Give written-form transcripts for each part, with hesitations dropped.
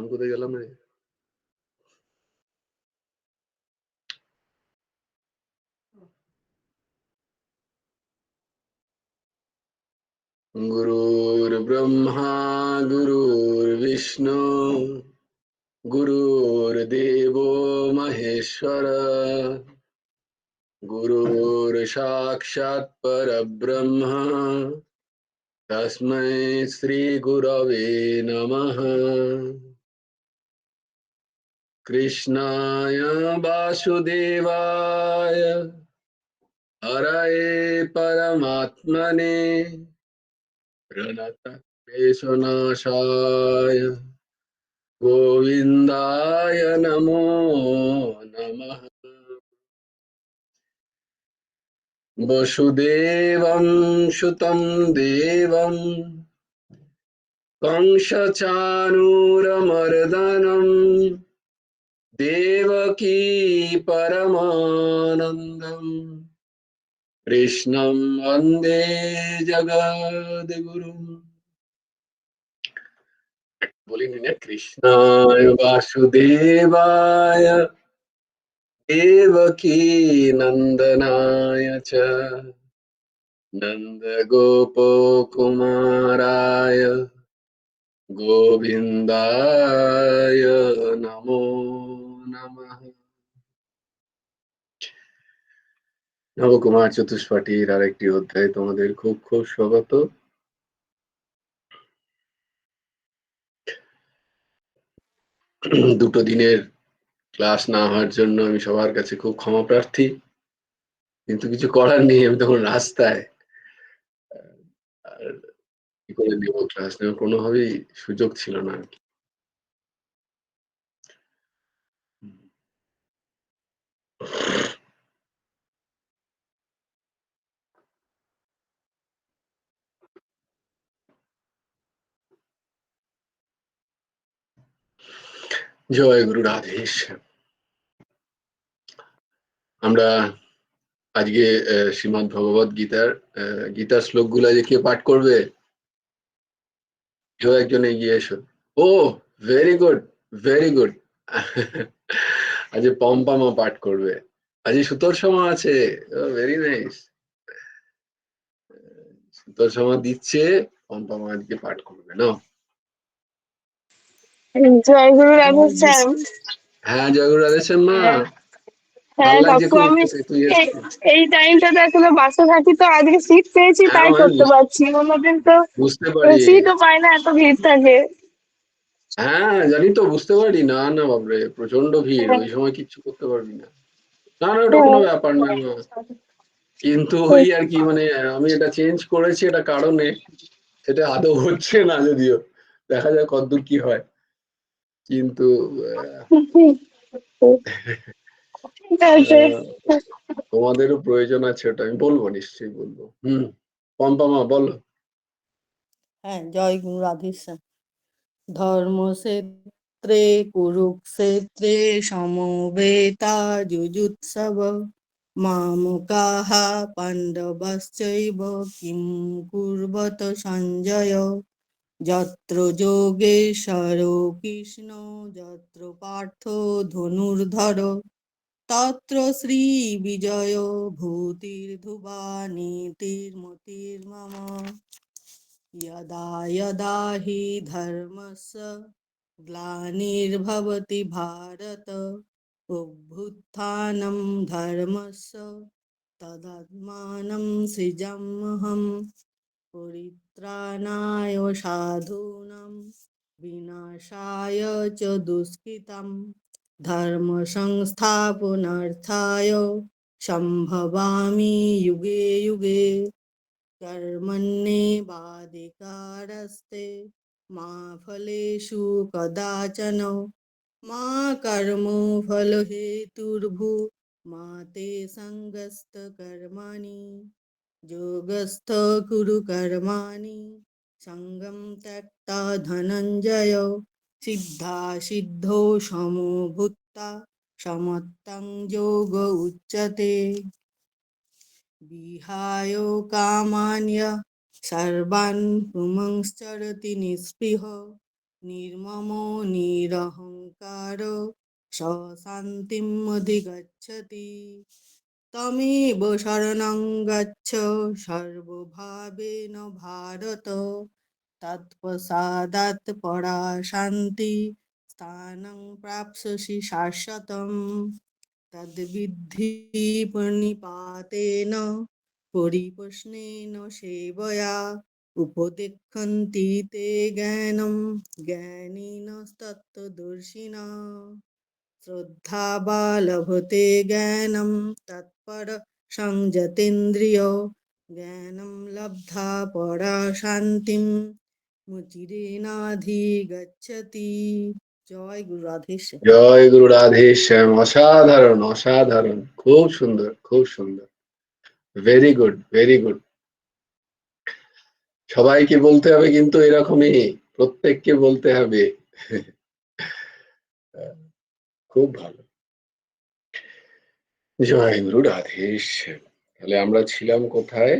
আমি কোথায় গেলাম রে? गुरुर्ब्रह्मा गुरुर्विष्णु गुरुर्देवो महेश्वर गुरुर्साक्षात् परब्रह्म तस्मै श्रीगुरवे नमः। कृष्णाय वासुदेवाय हरये परमात्मने प्रणतक्लेशनाशाय गोविन्दाय नमो नमः। वसुदेवं सुतं देवं कंसचाणूरमर्दनं देवकी परमानन्दम् कृष्णं वन्दे जगद्गुरुम्। बोलेंगे ना, कृष्णाय वासुदेवाय देवकी नंदनाय च नन्दगोपकुमाराय गोविन्दाय नमो नमः। নবকুমার চতুষ্পাঠীর আরেকটি অধ্যায় তোমাদের খুব খুব স্বাগত। দুটো দিনের ক্লাস না হওয়ার জন্য আমি সবার কাছে খুব ক্ষমা প্রার্থী, কিন্তু কিছু করার নেই, আমি তখন রাস্তায়। আর কি করে নেব ক্লাস নেওয়ার কোনোভাবেই সুযোগ ছিল না আর কি। জয় গুরু রাধেশ। আমরা আজকে শ্রীমদ্ ভগবত গীতার শ্লোকগুলা যে কে পাঠ করবে, কেউ একজন এগিয়ে এসো। ও ভেরি গুড, ভেরি গুড। আজ পম্পামা পাঠ করবে, আজ সুতোর আছে। Very nice. সুতোর দিচ্ছে, পম্পামা আজকে পাঠ করবে না। জয় গুরু রাধে স্যার। হ্যাঁ, জয় গুরু রাধে শ্যাম মা। হ্যাঁ কাকু, আমি এই টাইমটাতে আসলে বাসে থাকি, তো আজকে সিট পেয়েছি তাই করতে পারছি, অন্যদিন তো বুঝতে পারি। সিটও পাই না, এত ভিড় থাকে। হ্যাঁ জানি তো, বুঝতে পারি। না না বাবরে, প্রচন্ড ভিড়, ওই সময় কিচ্ছু করতে পারবি না। না না, ওটা কোনো ব্যাপার না। কিন্তু ওই আর কি, মানে আমি এটা চেঞ্জ করেছি এটা কারণে, সেটা আদৌ হচ্ছে না, যদিও দেখা যাক কতদূর কি হয়। কিন্তু তোমাদেরও প্রয়োজন আছে, ওটা আমি বলবো, নিশ্চয়ই বলবো। পম্পামা বলো। হ্যাঁ, জয় গুরু রাধেশ্যাম। ধর্মক্ষেত্রে কুরুক্ষেত্রে সমবেতা যুযুৎসব মামকাঃ পাণ্ডবশ্চৈব কিং কুর্বত সঞ্জয় যত্র যোগেশ্বরো কৃষ্ণ যত্র পার্থ ধনুর্ধর তত্র শ্রীবিজয় ভূতির্ধুবা নীতির্মতির্মম यदा यदा हि धर्मस्य ग्लानिर्भवति भारत अभ्युत्थानं धर्मस्य तदात्मानं सृजाम्यहं परित्राणाय साधूनां विनाशाय च दुष्कृतं धर्मसंस्थापनार्थाय सम्भवामि युगे युगे कर्मण्येवाधिकारस्ते मा फलेषु कदाचन मा कर्मफलहेतुर्भू मा ते सङ्गस्तकर्माणि योगस्थ कुरु कर्माणि सङ्गं त्यक्ता धनञ्जय सिद्धा सिद्धौ समो भूत्वा समत्तं योग उच्यते विहाय कामान्य सर्वान् पुंश्चरति निःस्पृह নির্মম নিরহংকার স শান্তিম অধিগচ্ছতি। তমেব শরণং গচ্ছ সর্বভাবেন ভারত, তৎপশ্চাদাৎ পরা শান্তি স্থানং প্রাপ্স্যসি শাশ্বতম। তদ্বিদ্ধি প্রণিপাতেন পরিপ্রশ্নেন সেবয়া, উপদেক্ষন্তি তে জ্ঞানম জ্ঞানিনস্তত্ত্বদর্শিনঃ। শ্রদ্ধা বা লভতে জ্ঞানম তৎপর সংযতেন্দ্রিয়, জ্ঞানম লব্ধা পরা শান্তিম মুচিরেনাধিগচ্ছতি। জয় গুরু রাধেশ্যাম। জয় গুরু রাধেশ্যাম। অসাধারণ, অসাধারণ, খুব সুন্দর, খুব সুন্দর। Very good, very good. সবাইকে বলতে হবে কিন্তু এরকমই, প্রত্যেককে বলতে হবে। খুব ভালো। জয় গুরু রাধেশ্যাম। তাহলে আমরা ছিলাম কোথায়?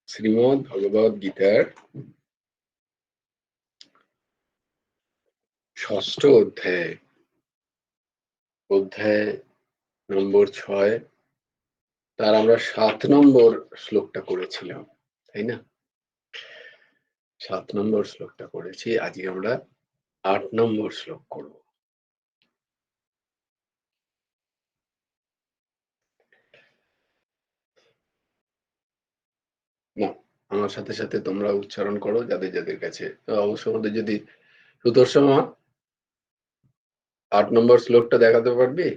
শ্রীমদ্ ভগবদ গীতার 6ষ্ঠ অধ্যায়, অধ্যায় নম্বর 6, তার আমরা 7 নম্বর শ্লোকটা করেছিলাম, তাই না? 7 নম্বর শ্লোকটা করেছি, আজকে আমরা 8 নম্বর শ্লোক করব। না, আমার সাথে সাথে তোমরা উচ্চারণ করো, যাদের যাদের কাছে অবশ্য মধ্যে যদি সুদর্শনা 8 নম্বর শ্লোকটা দেখাতে পারবি?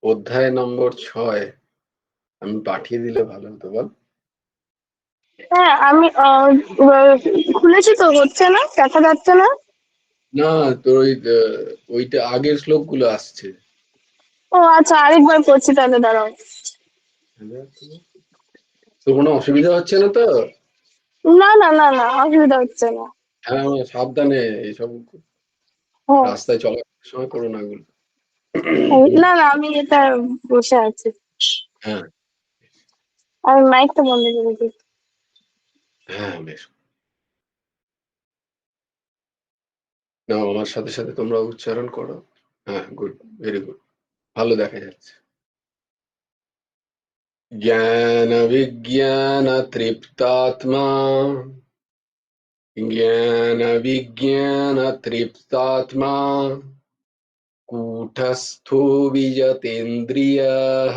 অধ্যায় নম্বর 6 আমি পাঠিয়ে দিলে ভালো হতো, বল। হ্যাঁ আমি খুলেছি তো, হচ্ছে না, দেখা যাচ্ছে না। না, তোর ওইটা আগের শ্লোকগুলো আসছে। ও আচ্ছা, আরেকবার করছি তাহলে, দাঁড়াও। তো কোনো অসুবিধা হচ্ছে না তো? না না না না, অসুবিধা হচ্ছে না। হ্যাঁ, সাবধানে, এইসব হ্যাঁ রাস্তায় চলার সময় করো না এগুলো। না না, আমি এটা বসে আছি। হ্যাঁ আমি মাইকটা বন্ধ করে দিই। হ্যাঁ, বেশ। না, আমার সাথে সাথে তোমরা উচ্চারণ করো। হ্যাঁ, গুড, ভেরি গুড, ভালো দেখা যাচ্ছে। জ্ঞান বিজ্ঞান তৃপ্তাত্মা, জ্ঞান বিজ্ঞান তৃপ্তাত্মা, কূটস্থো বিজিতেন্দ্রিয়ঃ,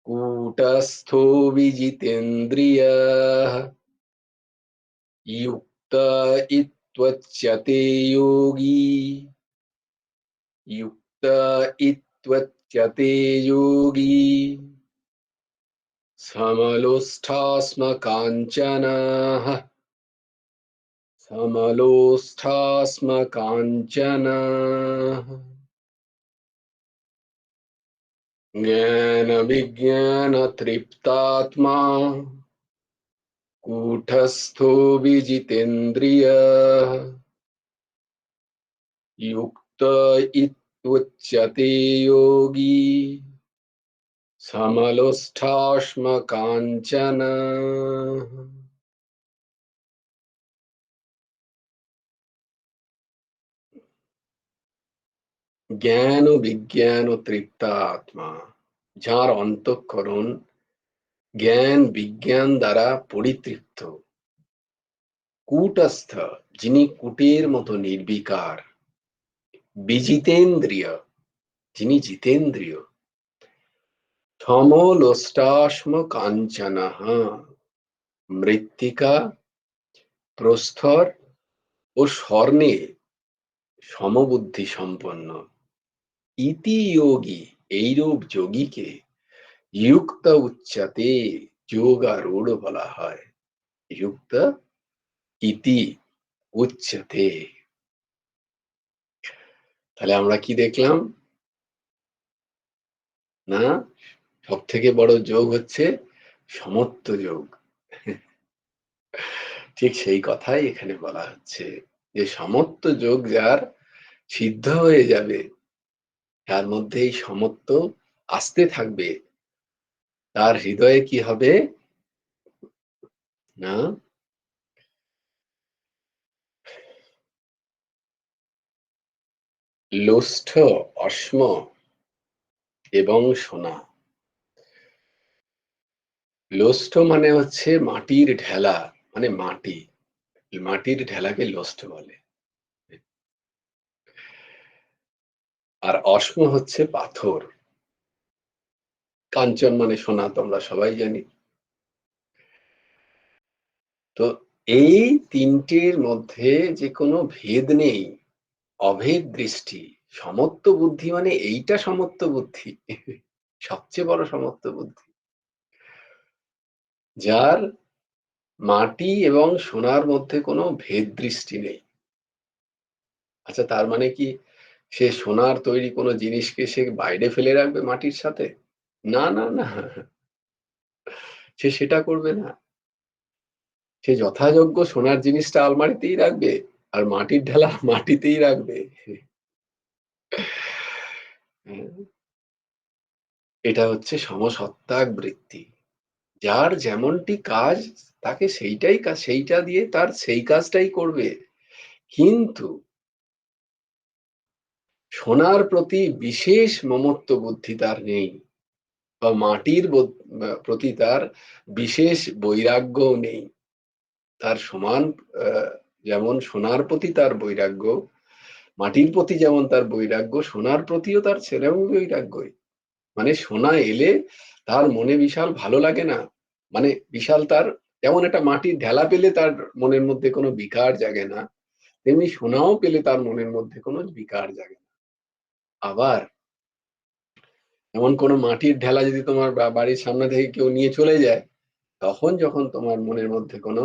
কূটস্থো বিজিতেন্দ্রিয়ঃ, युक्त इत्युच्यते योगी, युक्त इत्युच्यते योगी, समलोष्ठास्मकाञ्चनः, समलोष्ठास्मकाञ्चनः। ज्ञानविज्ञानतृप्तात्मा, कूटस्थो विजितेन्द्रियः, युक्त इत्युच्यते योगी, समलोष्ठाश्मकाञ्चनः। জ্ঞান ও বিজ্ঞান ও তৃপ্তা আত্মা, যার অন্তঃকরণ জ্ঞান বিজ্ঞান দ্বারা পরিতৃপ্ত, কূটস্থ, যিনি কূটের মতো নির্বিকার, বিজিতেন্দ্রিয়, যিনি জিতেন্দ্রিয়, সমলোষ্টাশ্ম কাঞ্চনঃ, মৃত্তিকা, প্রস্তর ও স্বর্ণে সমবুদ্ধি সম্পন্ন, ইতি যোগী, এইরূপ যোগীকে যুক্ত উচ্চতে, যোগারূঢ় বলা হয়। যুক্ত ইতি উচ্চতে। তাহলে আমরা কি দেখলাম? না, সব থেকে বড় যোগ হচ্ছে সমত্ব যোগ। ঠিক সেই কথাই এখানে বলা হচ্ছে, যে সমত্ব যোগ যার সিদ্ধ হয়ে যাবে, তার মধ্যে এই সমত্ব আসতে থাকবে, তার হৃদয়ে কি হবে? না, লোষ্ঠ, অশ্ম এবং সোনা। লোষ্ঠ মানে হচ্ছে মাটির ঢেলা, মানে মাটি, মাটির ঢেলাকে লোষ্ঠ বলে। আর অশ্ম হচ্ছে পাথর। কাঞ্চন মানে সোনা, তোমরা সবাই জানি। তো এই তিনটির মধ্যে যে কোনো ভেদ নেই, অভেদ দৃষ্টি। সমত্ব বুদ্ধি মানে এইটা সমত্ব বুদ্ধি, সবচেয়ে বড় সমত্ব বুদ্ধি, যার মাটি এবং সোনার মধ্যে কোনো ভেদ দৃষ্টি নেই। আচ্ছা, তার মানে কি সে সোনার তৈরি কোনো জিনিসকে সে বাইরে ফেলে রাখবে মাটির সাথে? না না না, সে সেটা করবে না। সে যথাযোগ্য সোনার জিনিসটা আলমারিতেই রাখবে, আর মাটির ঢেলা মাটিতেই রাখবে। এটা হচ্ছে সমসত্ত্বাগ বৃত্তি। যার যেমনটি কাজ, তাকে সেইটাই কাজ, সেইটা দিয়ে তার সেই কাজটাই করবে। কিন্তু সোনার প্রতি বিশেষ মমত্ব বুদ্ধি তার নেই, বা মাটির প্রতি তার বিশেষ বৈরাগ্যও নেই। তার সমান যেমন সোনার প্রতি তার বৈরাগ্য, মাটির প্রতি যেমন তার বৈরাগ্য, সোনার প্রতিও তার সেরকম বৈরাগ্যই। মানে সোনা এলে তার মনে বিশাল ভালো লাগে না, মানে বিশাল তার, যেমন একটা মাটির ঢেলা পেলে তার মনের মধ্যে কোনো বিকার জাগে না, তেমনি সোনাও পেলে তার মনের মধ্যে কোনো বিকার জাগে না। আবার এমন কোনো মাটির ঢেলা যদি তোমার বাড়ির সামনে থেকে কেউ নিয়ে চলে যায়, তখন যখন তোমার মনের মধ্যে কোনো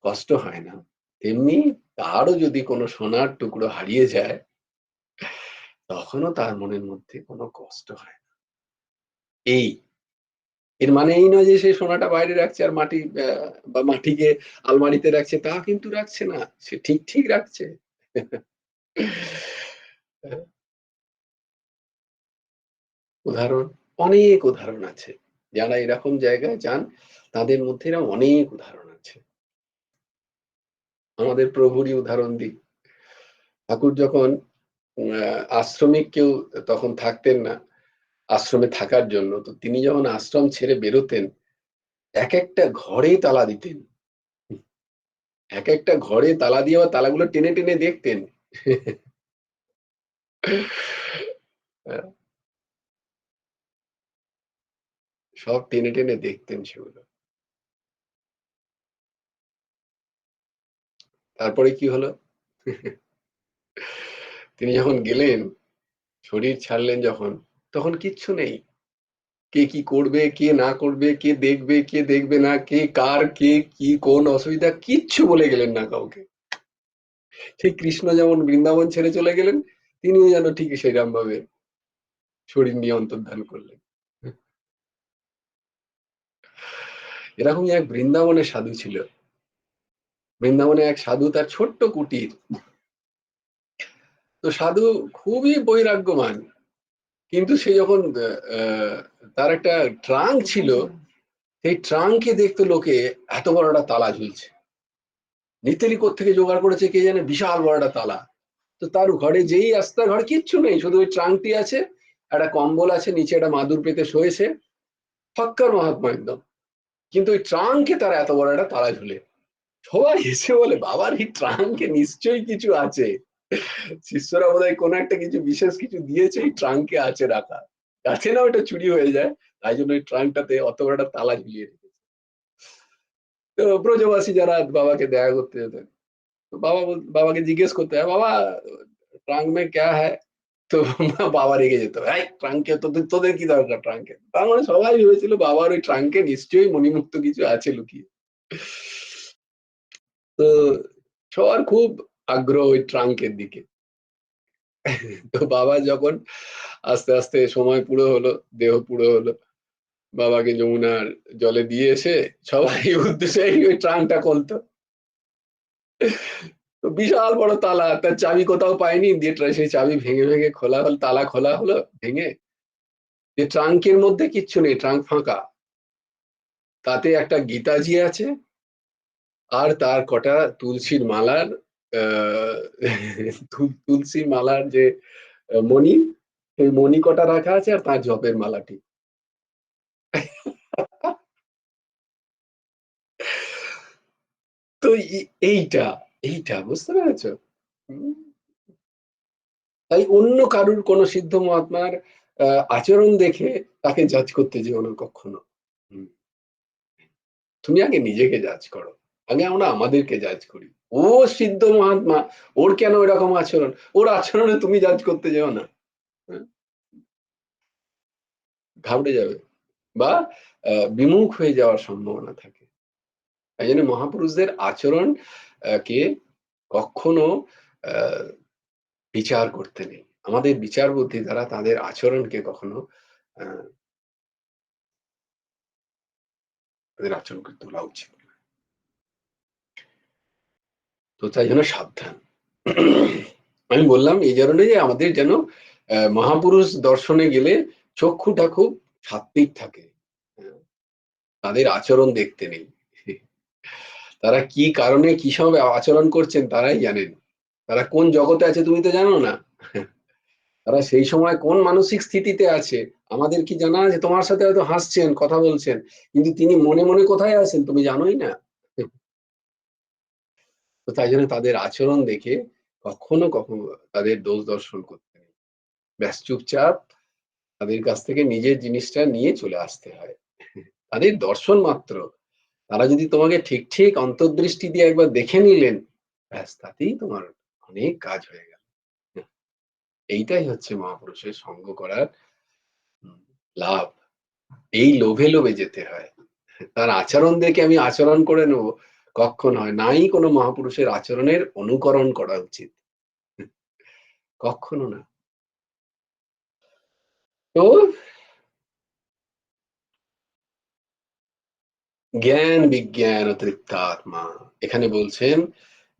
কষ্ট হয় না, তেমনি তারও যদি কোনো সোনার টুকরো হারিয়ে যায়, তখনও তার মনের মধ্যে কোনো কষ্ট হয় না। এই এর মানে এই নয় যে সে সোনাটা বাইরে রাখছে আর মাটি বা মাটিকে আলমারিতে রাখছে, তা কিন্তু রাখছে না, সে ঠিক ঠিক রাখছে। উদাহরণ, অনেক উদাহরণ আছে। যারা এরকম জায়গায় যান তাদের মধ্যে এরকম অনেক উদাহরণ আছে। আমাদের প্রভুরই উদাহরণ দিই। ঠাকুর যখন আশ্রমিক কেউ তখন থাকতেন না আশ্রমে থাকার জন্য, তো তিনি যখন আশ্রম ছেড়ে বেরোতেন, এক একটা ঘরেই তালা দিতেন। এক একটা ঘরে তালা দিয়ে আবার তালাগুলো টেনে টেনে দেখতেন। সব টেনে টেনে দেখতেন সেগুলো। তারপরে কি হলো? তিনি যখন গেলেন, শরীর ছাড়লেন যখন, তখন কিচ্ছু নেই। কে কি করবে, কে না করবে, কে দেখবে, কে দেখবে না, কে কার, কে কি কোন অসুবিধা, কিচ্ছু বলে গেলেন না কাউকে। সেই কৃষ্ণ যেমন বৃন্দাবন ছেড়ে চলে গেলেন, তিনিও যেন ঠিক সেইরকম ভাবে শরীর নিয়ে অন্তর্ধান করলেন। এরকমই এক বৃন্দাবনের সাধু ছিল। বৃন্দাবনে এক সাধু, তার ছোট্ট কুটির। তো সাধু খুবই বৈরাগ্যমান, কিন্তু সে যখন তার একটা ট্রাঙ্ক ছিল, সেই ট্রাঙ্কে দেখতো লোকে এত বড় একটা তালা ঝুলছে। নিতেলি কোত্থেকে জোগাড় করেছে কে জানে, বিশাল বড় একটা তালা। তো তার ঘরে যেই আসতে, ঘরে কিচ্ছু নেই, শুধু ওই ট্রাঙ্কটি আছে, একটা কম্বল আছে, নিচে একটা মাদুর পেতে শোয়েছে, ফক্কর মহাত্মা একদম। কিন্তু ওই ট্রাঙ্কে তার এত বড় একটা তালা ঝুলে। সবাই এসে বলে, বাবার এই ট্রাঙ্কে নিশ্চয়ই কিছু আছে, শিষ্যরা বোধহয় কোনো একটা কিছু বিশেষ কিছু দিয়েছে, এই ট্রাঙ্কে আছে রাখা, আছে না ওটা চুরি হয়ে যায়, তাই জন্য ওই ট্রাঙ্কটাতে অত বড় একটা তালা ঝুলিয়ে রেখেছে। তো ব্রজবাসী যারা বাবাকে দেখা করতে যেতেন, তো বাবাকে জিজ্ঞেস করতে হয়, বাবা ট্রাঙ্ক মে ক্যা হ্যায়? তো বাবা রেগে যেত, এই ট্রাঙ্কে তোদের তোদের কি দরকার ট্রাঙ্কে? তার মানে সবাই ভেবেছিল বাবার ওই ট্রাঙ্কে নিশ্চয়ই মণিমুক্ত কিছু আছে লুকিয়ে। তো সবার খুব আগ্রহ ওই ট্রাঙ্কের দিকে। তো বাবা যখন আস্তে আস্তে সময় পুরো হলো, দেহ পুরো হলো, বাবাকে যমুনার জলে দিয়ে এসে সবাই উদ্দেশ্যে ওই ট্রাঙ্কটা খুলতো। তো বিশাল বড় তালা, তার চাবি কোথাও পায়নি, দিয়ে সেই চাবি ভেঙে ভেঙে খোলা হলো, তালা খোলা হলো ভেঙে, যে ট্রাঙ্কের মধ্যে কিচ্ছু নেই, ট্রাঙ্ক ফাঁকা। তাতে একটা গীতাজি আছে, আর তার কটা তুলসীর মালার তুলসী মালার যে মণি, সেই মণি কটা রাখা আছে আর তার জপের মালাটি। তো এইটা এইটা বুঝতে পেরেছ? তাই অন্য কারুর কোন সিদ্ধ মহাত্মার আচরণ দেখে তাকে জাজ করতে যেও না কখনো। তুমি আগে নিজেকে জাজ করো, আগে আমরা আমাদেরকে জাজ করি। ও সিদ্ধ মহাত্মা, ওর কেন এরকম আচরণ, ওর আচরণে তুমি জাজ করতে যেও না। ঘাবড়ে যাবে বা বিমুখ হয়ে যাওয়ার সম্ভাবনা থাকে। তাই জন্য মহাপুরুষদের আচরণ কে কখনো বিচার করতে নেই। আমাদের বিচার বুদ্ধি দ্বারা তাদের আচরণকে কখনো তাদের আচরণকে তোলা উচিত। তো তাই জন্য সাবধান। আমি বললাম এই কারণে যে আমাদের যেন মহাপুরুষ দর্শনে গেলে চক্ষুটা খুব সাত্বিক থাকে, তাদের আচরণ দেখতে নেই। তারা কি কারণে কি সব আচরণ করছেন তারাই জানেন। তারা কোন জগতে আছে তুমি তো জানো না। তারা সেই সময় কোন মানসিক স্থিতিতে আছে আমাদের কি জানা আছে? তোমার সাথে হয়তো হাসছেন, কথা বলছেন, কিন্তু তিনি মনে মনে কোথায় আছেন তুমি জানোই না। তো তাই জন্য তাদের আচরণ দেখে কখনো কখনো তাদের দোষ দর্শন করতে নেই। ব্যাস চুপচাপ তাদের কাছ থেকে নিজের জিনিসটা নিয়ে চলে আসতে হয়। তাদের দর্শন মাত্র, তারা যদি তোমাকে ঠিক ঠিক অন্তর্দৃষ্টি দিয়ে একবার দেখে নিলেন, ব্যাস তাতেই তোমার অনেক কাজ হয়ে গেল। এইটাই হচ্ছে মহাপুরুষের সঙ্গ করার লাভ। এই লোভে লোভে যেতে হয়। তার আচরণ দেখে আমি আচরণ করে নেব, কখন হয় নাই। কোনো মহাপুরুষের আচরণের অনুকরণ করা উচিত, কখনো না। তো জ্ঞান বিজ্ঞান ও তৃপ্তাত্মা, এখানে বলছেন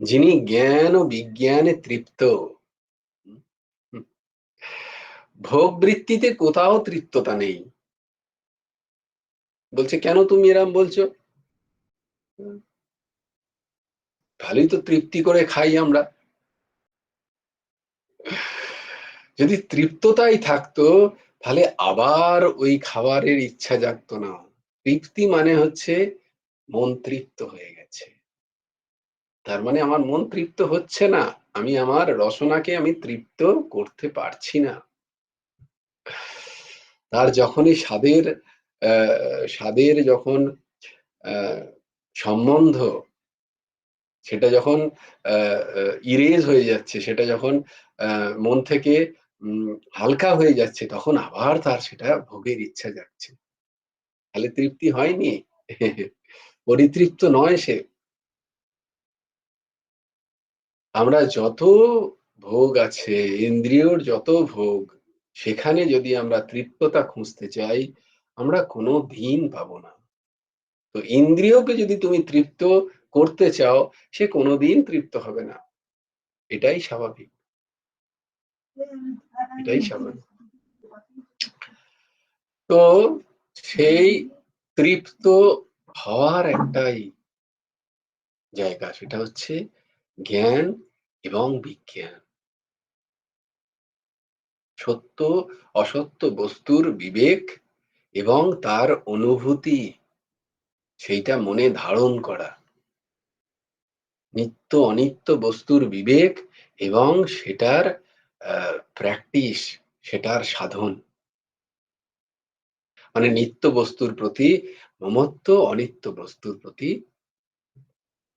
যিনি জ্ঞান ও বিজ্ঞানে তৃপ্ত, ভোগ বৃত্তিতে কোথাও তৃপ্ততা নেই। বলছে কেন তুমি এরম বলছো? ভালোই তো তৃপ্তি করে খাই আমরা। যদি তৃপ্ততাই থাকতো তাহলে আবার ওই খাবারের ইচ্ছা জাগতো না। তৃপ্তি মানে হচ্ছে মন তৃপ্ত হয়ে গেছে, তার মানে আমার মন তৃপ্ত হচ্ছে না, আমি আমার রসনাকে আমি তৃপ্ত করতে পারছি না। তার যখনই স্বাদের যখন সম্বন্ধ, সেটা যখন ইরেজ হয়ে যাচ্ছে, সেটা যখন মন থেকে হালকা হয়ে যাচ্ছে, তখন আবার তার সেটা ভোগের ইচ্ছা যাচ্ছে। তাহলে তৃপ্তি হয়নি, পরিতৃপ্ত নয় সে। আমরা যত ভোগ আছে, ইন্দ্রিয়র যত ভোগ, সেখানে যদি আমরা তৃপ্ততা খুঁজতে চাই, আমরা কোনো দিন পাবো না। তো ইন্দ্রিয়কে যদি তুমি তৃপ্ত করতে চাও, সে কোনোদিন তৃপ্ত হবে না। এটাই স্বাভাবিক, এটাই স্বাভাবিক। তো সেই তৃপ্ত হওয়ার একটাই জায়গা, সেটা হচ্ছে জ্ঞান এবং বিজ্ঞান। সত্য অসত্য বস্তুর বিবেক এবং তার অনুভূতি, সেইটা মনে ধারণ করা। নিত্য অনিত্য বস্তুর বিবেক এবং সেটার প্র্যাকটিস, সেটার সাধন। মানে নিত্য বস্তুর প্রতি মমত্ব, অনিত্য বস্তুর প্রতি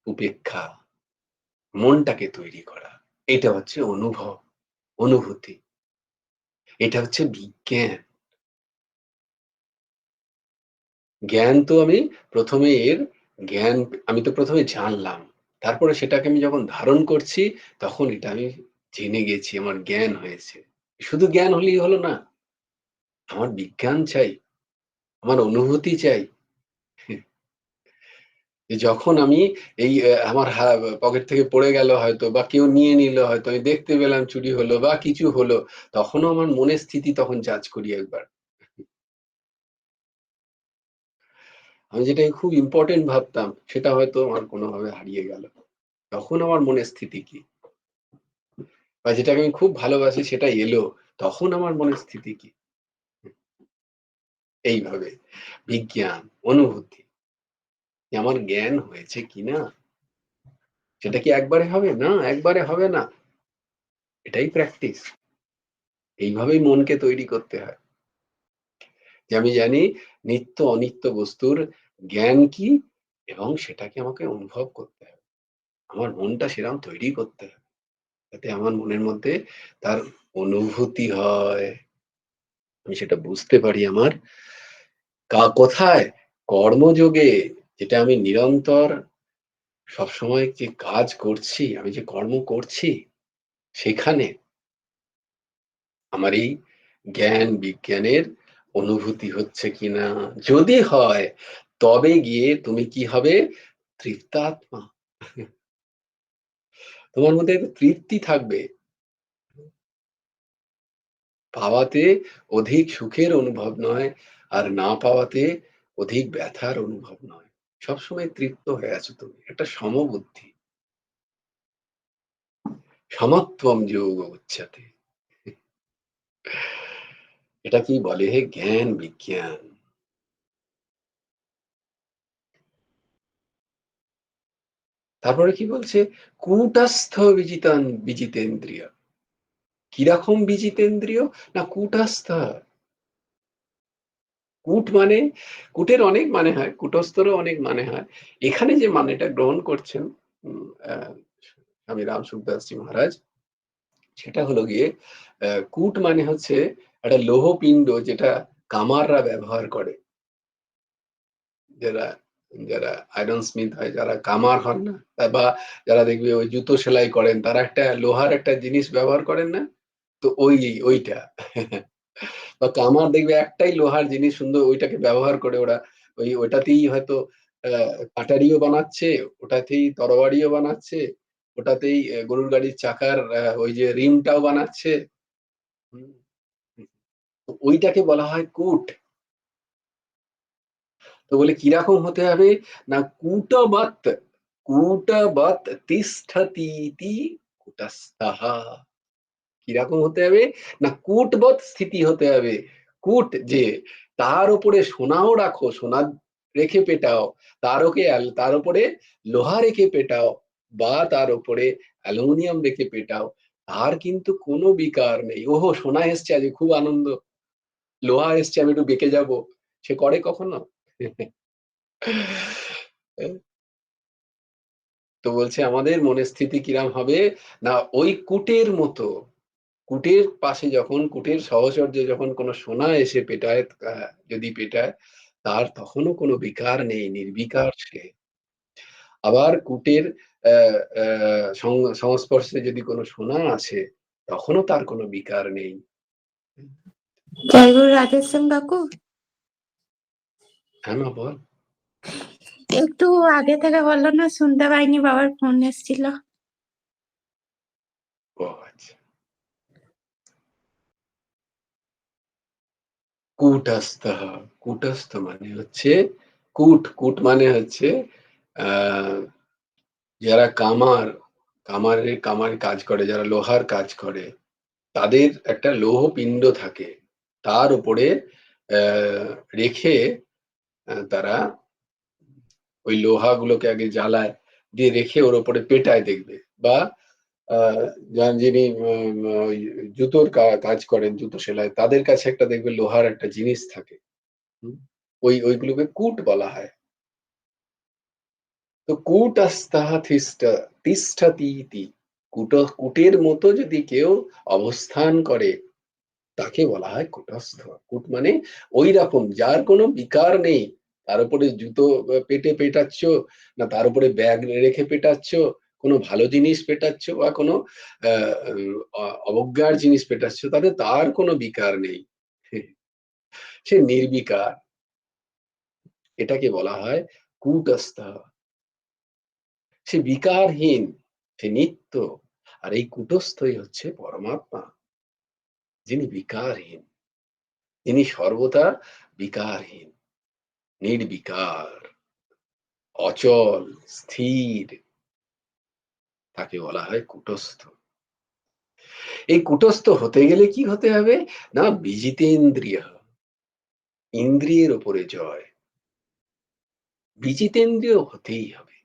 উপেক্ষা, মনটাকে তৈরি করা। এটা হচ্ছে অনুভব, অনুভূতি, এটা হচ্ছে বিজ্ঞান। জ্ঞান তো আমি প্রথমে এর জ্ঞান আমি তো প্রথমে জানলাম, তারপরে সেটাকে আমি যখন ধারণ করছি, তখন এটা আমি জেনে গেছি, আমার জ্ঞান হয়েছে। শুধু জ্ঞান হলেই হলো না, আমার বিজ্ঞান চাই, আমার অনুভূতি চাই। যখন আমি এই আমার পকেট থেকে পড়ে গেল হয়তো, বা কেউ নিয়ে নিল হয়তো, আমি দেখতে পেলাম চুরি হলো বা কিছু হলো, তখনও আমার মনের স্থিতি তখন জাজ করি একবার। আমি যেটাকে খুব ইম্পর্টেন্ট ভাবতাম, সেটা হয়তো আমার কোনোভাবে হারিয়ে গেল, তখন আমার মনের স্থিতি কি? বা যেটাকে আমি খুব ভালোবাসি সেটা এলো, তখন আমার মনের স্থিতি কি? এইভাবে বিজ্ঞান, অনুভূতি, আমার জ্ঞান হয়েছে কিনা, সেটা কি একবারে হবে? না, একবারে হবে না। এটাই প্র্যাকটিস। এইভাবেই মনকে তৈরি করতে হয়। যে আমি জানি নিত্য অনিত্য বস্তুর জ্ঞান কি এবং সেটাকে আমাকে অনুভব করতে হবে। আমার মনটা সেরকম তৈরি করতে হবে। যাতে আমার মনের মধ্যে তার অনুভূতি হয়। আমি সেটা বুঝতে পারি আমার কোথায়? কর্মযোগে, যেটা আমি নিরন্তর সবসময় যে কাজ করছি, আমি যে কর্ম করছি, সেখানে আমার এই জ্ঞান বিজ্ঞানের অনুভূতি হচ্ছে কিনা। যদি হয় তবে গিয়ে তুমি কি হবে? তৃপ্তাত্মা। তোমার মধ্যে একটা তৃপ্তি থাকবে। পাওয়াতে অধিক সুখের অনুভব নয়, আর না পাওয়াতে অধিক ব্যথার অনুভব নয়। সবসময় তৃপ্ত হয়ে আছো তুমি। একটা সমবুদ্ধি। সমত্বম যোগ উচ্চতে। এটা কি বলে? জ্ঞান বিজ্ঞান। তারপরে কি বলছে? কূটস্থ বিজিতেন্দ্রিয়। কিরকম বিজিতেন্দ্রিয়? না কূটস্থ। কূট মানে, কূটের অনেক মানে হয়, কূটস্থরও অনেক মানে হয়। এখানে যে মানেটা গ্রহণ করছেন স্বামী রাম সুখদাসজি মহারাজ, সেটা হলো গিয়ে কূট মানে হচ্ছে একটা লৌহপিণ্ড যেটা কামাররা ব্যবহার করে। যারা যারা আয়রন স্মিথ হয়, যারা কামার হন না, বা যারা দেখবে ওই জুতো সেলাই করেন, তারা একটা লোহার একটা জিনিস ব্যবহার করেন না? তো ওইটা বা কামার দেখবে একটাই লোহার জিনিস সুন্দর, ওইটাকে ব্যবহার করে ওরা ওটাতেই হয়তো কাটারিও বানাচ্ছে, ওটাতেই তরবারিও বানাচ্ছে, ওটাতেই গরুর গাড়ির চাকার ওই যে রিমটাও বানাচ্ছে। হুম, তো ওইটাকে বলা হয় কূট। তো বলে কিরকম হতে হবে? না কূটবৎ, কূটবৎ তিষ্ঠতীতি কূটস্থঃ। কিরকম হতে হবে? না কূটবৎ স্থিতি হতে হবে। কূট যে, তার উপরে সোনাও রাখো, সোনা রেখে পেটাও, তার উপরে লোহা রেখে পেটাও, বা তার উপরে অ্যালুমিনিয়াম রেখে পেটাও, তার কিন্তু কোনো বিকার নেই। ওহো সোনা এসছে আজ খুব আনন্দ, লোহা এসছে আমি একটু বেঁকে যাবো, সে করে কখনো? তো বলছে আমাদের মনের স্থিতি কিরাম হবে? না ওই কূটের মতো। কূটের পাশে যখন, কূটের সহচর্যে যখন কোনো সোনা এসে পেটায়, যদি পেটায়, তার তখনও কোনো বিকার নেই, নির্বিকার সে। আবার কূটের সংস্পর্শে যদি কোনো সোনা আসে, তখনও তার কোনো বিকার নেই। জয়গুরু রাধেশ্যাম কাকু, হ্যাঁ মা বল। একটু আগে থেকে বললো না, শুনতে পাইনি, বাবার ফোন এসেছিল। ও আচ্ছা। কূটস্থ, কূটস্থ মানে হচ্ছে কূট, কূট মানে হচ্ছে আহ যারা কামার কাজ করে, যারা লোহার কাজ করে, তাদের একটা লৌহ পিণ্ড থাকে, তার উপরে রেখে তারা ওই লোহাগুলোকে আগে জ্বালায়, দিয়ে রেখে ওর উপরে পেটায় দেখবে। বা যিনি ওই জুতোর কাজ করেন, জুতো সেলাই, তাদের কাছে একটা দেখবে লোহার একটা জিনিস থাকে। হুম, ওইগুলোকে কূট বলা হয়। তো কূটস্থঃ তিষ্ঠতীতি। কূটের মতো যদি কেউ অবস্থান করে, তাকে বলা হয় কূটস্থ। কূট মানে ওই রকম যার কোনো বিকার নেই। তার উপরে জুতো পেটাচ্ছ, না তার উপরে ব্যাগ রেখে পেটাচ্ছ, কোনো ভালো জিনিস পেটাচ্ছ, বা কোনো অবজ্ঞার জিনিস পেটাচ্ছ, তাতে তার কোনো বিকার নেই। সে নির্বিকার। এটাকে বলা হয় কূটস্থ। সে বিকারহীন, সে নিত্য। আর এই কূটস্থই হচ্ছে পরমাত্মা, যিনি বিকারহীন, যিনি সর্বদা বিকারহীন, নির্বিকার, অচল, স্থির, তাকে বলা হয় কূটস্থ। এই কুটস্থ হতে গেলে কি হতে হবে না, বিজিতেন্দ্রিয়, ইন্দ্রিয়ের ওপরে জয়, বিজিতেন্দ্রিয় হতেই হবে,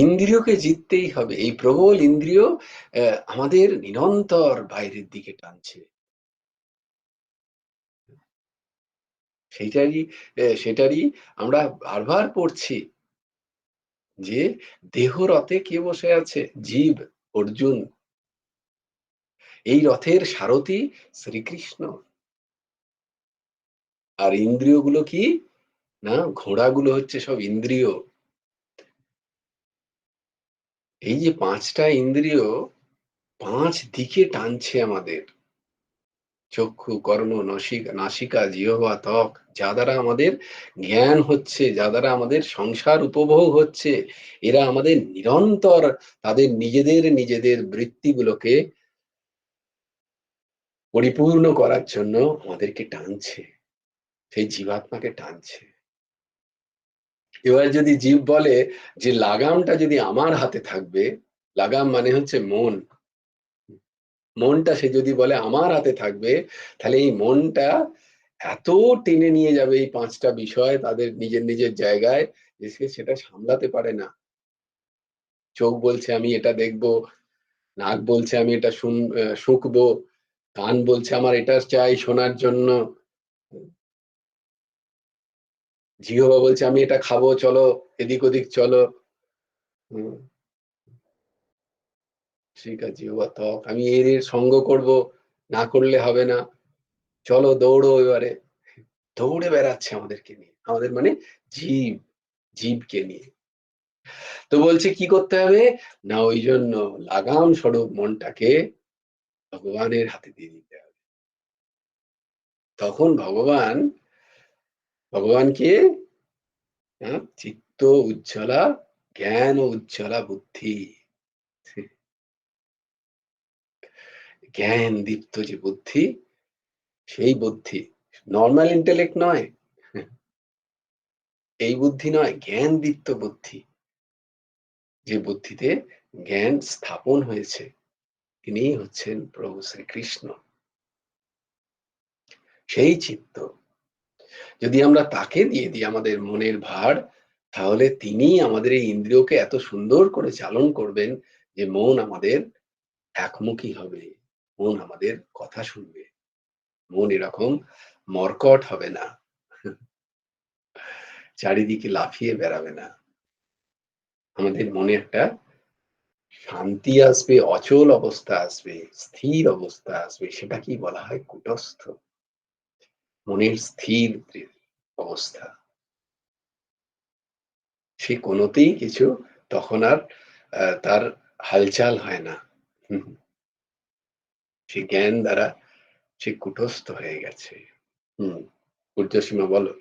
ইন্দ্রিয়কে জিততেই হবে। এই প্রবল ইন্দ্রিয় আমাদের নিরন্তর বাইরের দিকে টানছে, সেটারই আমরা বারবার পড়ছি যে দেহ রথে কে বসে আছে, জীব, অর্জুন। এই রথের সারথি শ্রীকৃষ্ণ। আর ইন্দ্রিয়গুলো কি না, ঘোড়াগুলো হচ্ছে সব ইন্দ্রিয়। এই যে পাঁচটা ইন্দ্রিয় পাঁচ দিকে টানছে আমাদের, চক্ষু, কর্ণ, নাসিকা, জিহ্বা, ত্বক, যা দ্বারা আমাদের জ্ঞান হচ্ছে, যা দ্বারা আমাদের সংসার উপভোগ হচ্ছে, এরা আমাদের নিরন্তর তাদের নিজেদের বৃত্তিগুলোকে পরিপূর্ণ করার জন্য আমাদেরকে টানছে, সেই জীবাত্মাকে টানছে। এবার যদি জীব বলে যে লাগামটা যদি আমার হাতে থাকবে, লাগাম মানে হচ্ছে মন, মনটা সে যদি বলে আমার হাতে থাকবে, তাহলে এই মনটা এত টেনে নিয়ে যাবে এই পাঁচটা বিষয় তাদের নিজের জায়গায়, যে সে সেটা সামলাতে পারে না। চোখ বলছে আমি এটা দেখবো, নাক বলছে আমি এটা শুঁকবো, কান বলছে আমার এটা চাই শোনার জন্য, জিহ্বা বলছে আমি এটা খাবো, চলো এদিক ওদিক চলো, ঠিক আছে, জিহ্বা, ত্বক আমি এর সঙ্গ করব, না করলে হবে না, চলো দৌড়ো, এবারে দৌড়ে বেড়াচ্ছে আমাদেরকে নিয়ে, আমাদের মানে জীবকে নিয়ে। তো বলছে কি করতে হবে না, ওই জন্য লাগাম স্বরূপ মনটাকে ভগবানের হাতে দিয়ে দিতে হবে। তখন ভগবানকে চিত্ত উজ্জ্বলা, জ্ঞান ও উজ্জ্বলা বুদ্ধি, জ্ঞান দীপ্ত যে বুদ্ধি, সেই বুদ্ধি নর্মাল ইন্টেলেক্ট নয়, এই বুদ্ধি নয়, জ্ঞান দীপ্ত বুদ্ধি, যে বুদ্ধিতে জ্ঞান স্থাপন হয়েছে, তিনি হচ্ছেন প্রভু শ্রীকৃষ্ণ। সেই চিত্ত যদি আমরা তাকে দিয়ে দিই আমাদের মনের ভার, তাহলে তিনি আমাদের এই ইন্দ্রিয়কে এত সুন্দর করে চালন করবেন যে মন আমাদের একমুখী হবে, মন আমাদের কথা শুনবে, মন এরকম মর্কট হবে না, চারিদিকে লাফিয়ে বেড়াবে না। আমাদের মনে একটা শান্তি আসবে, অচল অবস্থা আসবে, স্থির অবস্থা আসবে, সেটা কি বলা হয় কুটস্থ, মনের স্থির অবস্থা। সে কোনোতেই কিছু তখন আর তার হালচাল হয় না, সে জ্ঞান দ্বারা সে কুটস্থ হয়ে গেছে। ঊর্ধ্বসীমা বলো।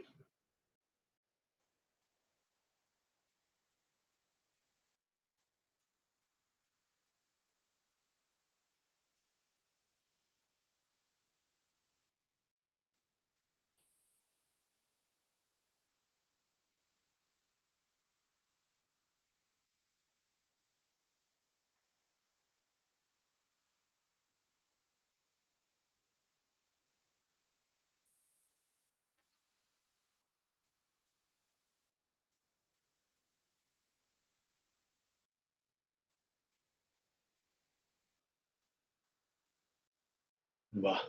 বাহ,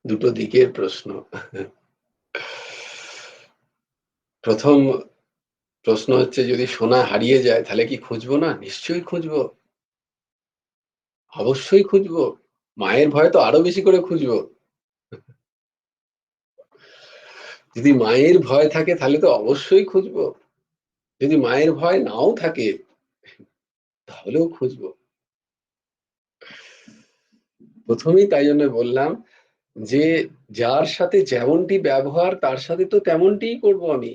দুটো দিকের প্রশ্ন। প্রথম প্রশ্ন হচ্ছে যদি সোনা হারিয়ে যায় তাহলে কি খুঁজবো না? নিশ্চয়ই খুঁজবো, অবশ্যই খুঁজবো, মায়ের ভয় তো আরো বেশি করে খুঁজবো। যদি মায়ের ভয় থাকে তাহলে তো অবশ্যই খুঁজবো, যদি মায়ের ভয় নাও থাকে তাহলেও খুঁজবো। প্রথমেই তাই জন্য বললাম যে যার সাথে যেমনটি ব্যবহার তার সাথে তো তেমনটিই করব। আমি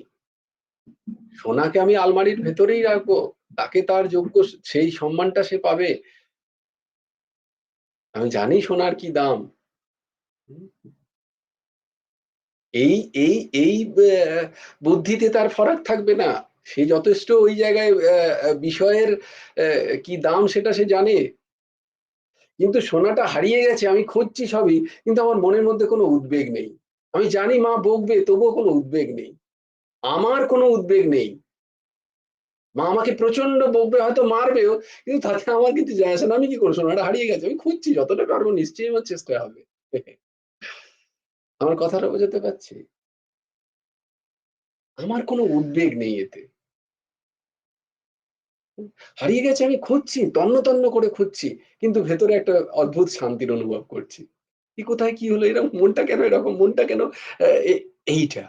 সোনাকে আমি আলমারির ভেতরেই রাখবো, তাকে তার যোগ্য সেই সম্মানটা সে পাবে। আমি জানি সোনার কি দাম। এই এই এই বুদ্ধিতে তার ফরাক থাকবে না, সে যথেষ্ট ওই জায়গায় বিষয়ের কি দাম সেটা সে জানে। কিন্তু সোনাটা হারিয়ে গেছে, আমি খুঁজছি সবই, কিন্তু আমার মনের মধ্যে কোনো উদ্বেগ নেই। আমি জানি মা বকবে, তবুও কোনো উদ্বেগ নেই, আমার কোনো উদ্বেগ নেই। মা আমাকে প্রচন্ড বকবে, হয়তো মারবেও, কিন্তু তাতে আমার কিছু যায় আসে না। আমি কি করবো, সোনাটা হারিয়ে গেছে, আমি খুঁজছি, যতটা পারবো নিশ্চয়ই আমার চেষ্টা হবে। আমার কথাটা বোঝাতে পারছি? আমার কোনো উদ্বেগ নেই এতে। হারিয়ে গেছে, আমি খুঁজছি, তন্ন তন্ন করে খুঁজছি, কিন্তু ভেতরে একটা অদ্ভুত শান্তির অনুভব করছি। কি কোথায় কি হলো, এরকম মনটা কেন এরকম, মনটা কেন এইটা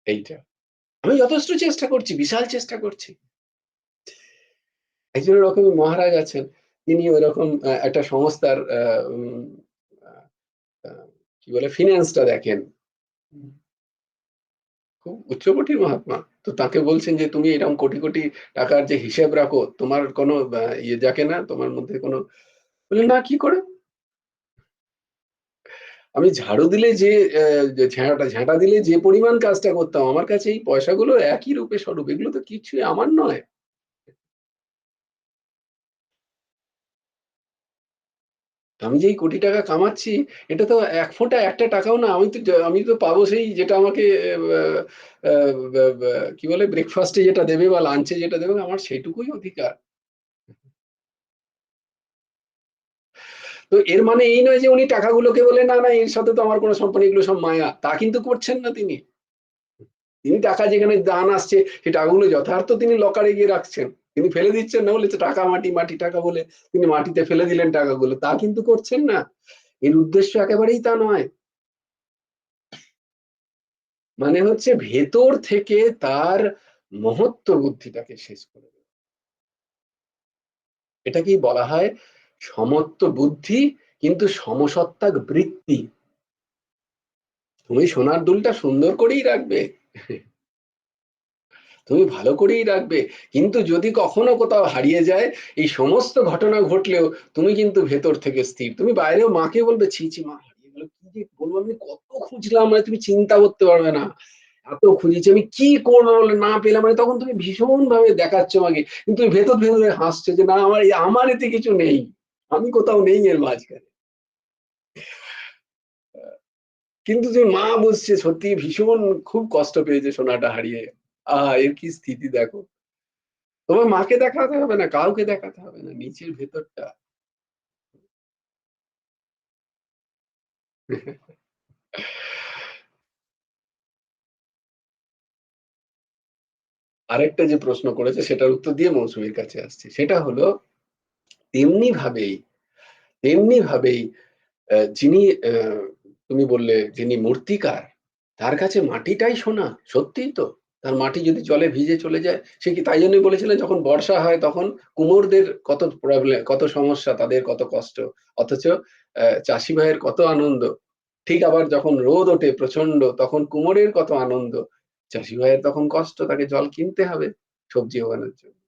এইটা আমি যথেষ্ট চেষ্টা করছি, বিশাল চেষ্টা করছি। একজন ওরকমই মহারাজ আছেন, তিনি ওইরকম একটা সংস্থার কি বলে ফিন্যান্সটা দেখেন। খুব উচ্চকোটির মহাত্মা। তো তাকে বলছেন যে তুমি এরকম কোটি কোটি টাকার যে হিসেব রাখো, তোমার কোনো ইয়ে যাকে না, তোমার মধ্যে কোনো, বললেন না কি করে? আমি ঝাড়ু দিলে যে ঝাঁটা দিলে যে পরিমাণ কাজটা করতাম, আমার কাছে এই পয়সাগুলো একই রূপে স্বরূপ, এগুলো তো কিছুই আমার নয়। আমি যে এই কোটি টাকা কামাচ্ছি, এটা তো এক ফোঁটা একটা টাকাও না। আমি তো পাবো সেই যেটা আমাকে কি বলে ব্রেকফাস্টে যেটা দেবে বা লাঞ্চে যেটা দেবে, আমার সেইটুকুই অধিকার। তো এর মানে এই নয় যে উনি টাকাগুলোকে বলে না না এর সাথে তো আমার কোনো সম্পর্ক, এগুলো সব মায়া, তা কিন্তু করছেন না তিনি। তিনি টাকা যেখানে দান আসছে, সেই টাকাগুলো যথার্থ তিনি লকারে গিয়ে রাখছেন, তিনি ফেলে দিচ্ছেন না, বলে টাকা মাটি মাটি টাকা বলে তিনি মাটিতে ফেলে দিলেন টাকাগুলো, তা কিন্তু করছেন না। এর উদ্দেশ্য একেবারেই তা নয়। মানে হচ্ছে ভেতর থেকে তার মহত্ব বুদ্ধিটাকে শেষ করে দেবে। এটাকেই বলা হয় সমত্ব বুদ্ধি, কিন্তু সমসত্ত্বাক বৃত্তি। তুমি সোনার দুলটা সুন্দর করেই রাখবে, তুমি ভালো করেই রাখবে, কিন্তু যদি কখনো কোথাও হারিয়ে যায়, এই সমস্ত ঘটনা ঘটলেও তুমি কিন্তু ভেতর থেকে স্থির। তুমি বাইরেও মাকে বলবে ছি ছি মা হারিয়ে গেল, কি যে বলবো, আমি কত খুঁজলাম, মানে তুমি চিন্তা করতে পারবে না, এত খুঁজেছি আমি, কি করবো বলে না পেলাম, মানে তখন তুমি ভীষণ ভাবে দেখাচ্ছ আমাকে, কিন্তু তুমি ভেতর ভেতরে হাসছো যে না আমার এতে কিছু নেই, আমি কোথাও নেই এর মাঝখানে। কিন্তু তুমি মা বলছে সত্যি ভীষণ খুব কষ্ট পেয়েছে সোনাটা হারিয়ে, এর কি স্থিতি দেখো। তোমার মাকে দেখাতে হবে না, কাউকে দেখাতে হবে না, নিচের ভেতরটা। আরেকটা যে প্রশ্ন করেছে সেটার উত্তর দিয়ে মৌসুমীর কাছে আসছে, সেটা হলো তেমনি ভাবেই তেমনি ভাবেই যিনি তুমি বললে যিনি মূর্তিকার, তার কাছে মাটিটাই সোনা, সত্যিই তো। তার মাটি যদি জলে ভিজে চলে যায়, সে কি, তাই জন্যই বলেছিলেন যখন বর্ষা হয় তখন কুমোরদের কত প্রবলেম, কত সমস্যা, তাদের কত কষ্ট, অথচ চাষি ভাইয়ের কত আনন্দ। ঠিক আবার যখন রোদ ওঠে প্রচন্ড, তখন কুমোরের কত আনন্দ, চাষি ভাইয়ের তখন কষ্ট, তাকে জল কিনতে হবে সবজি ওগানোর জন্য।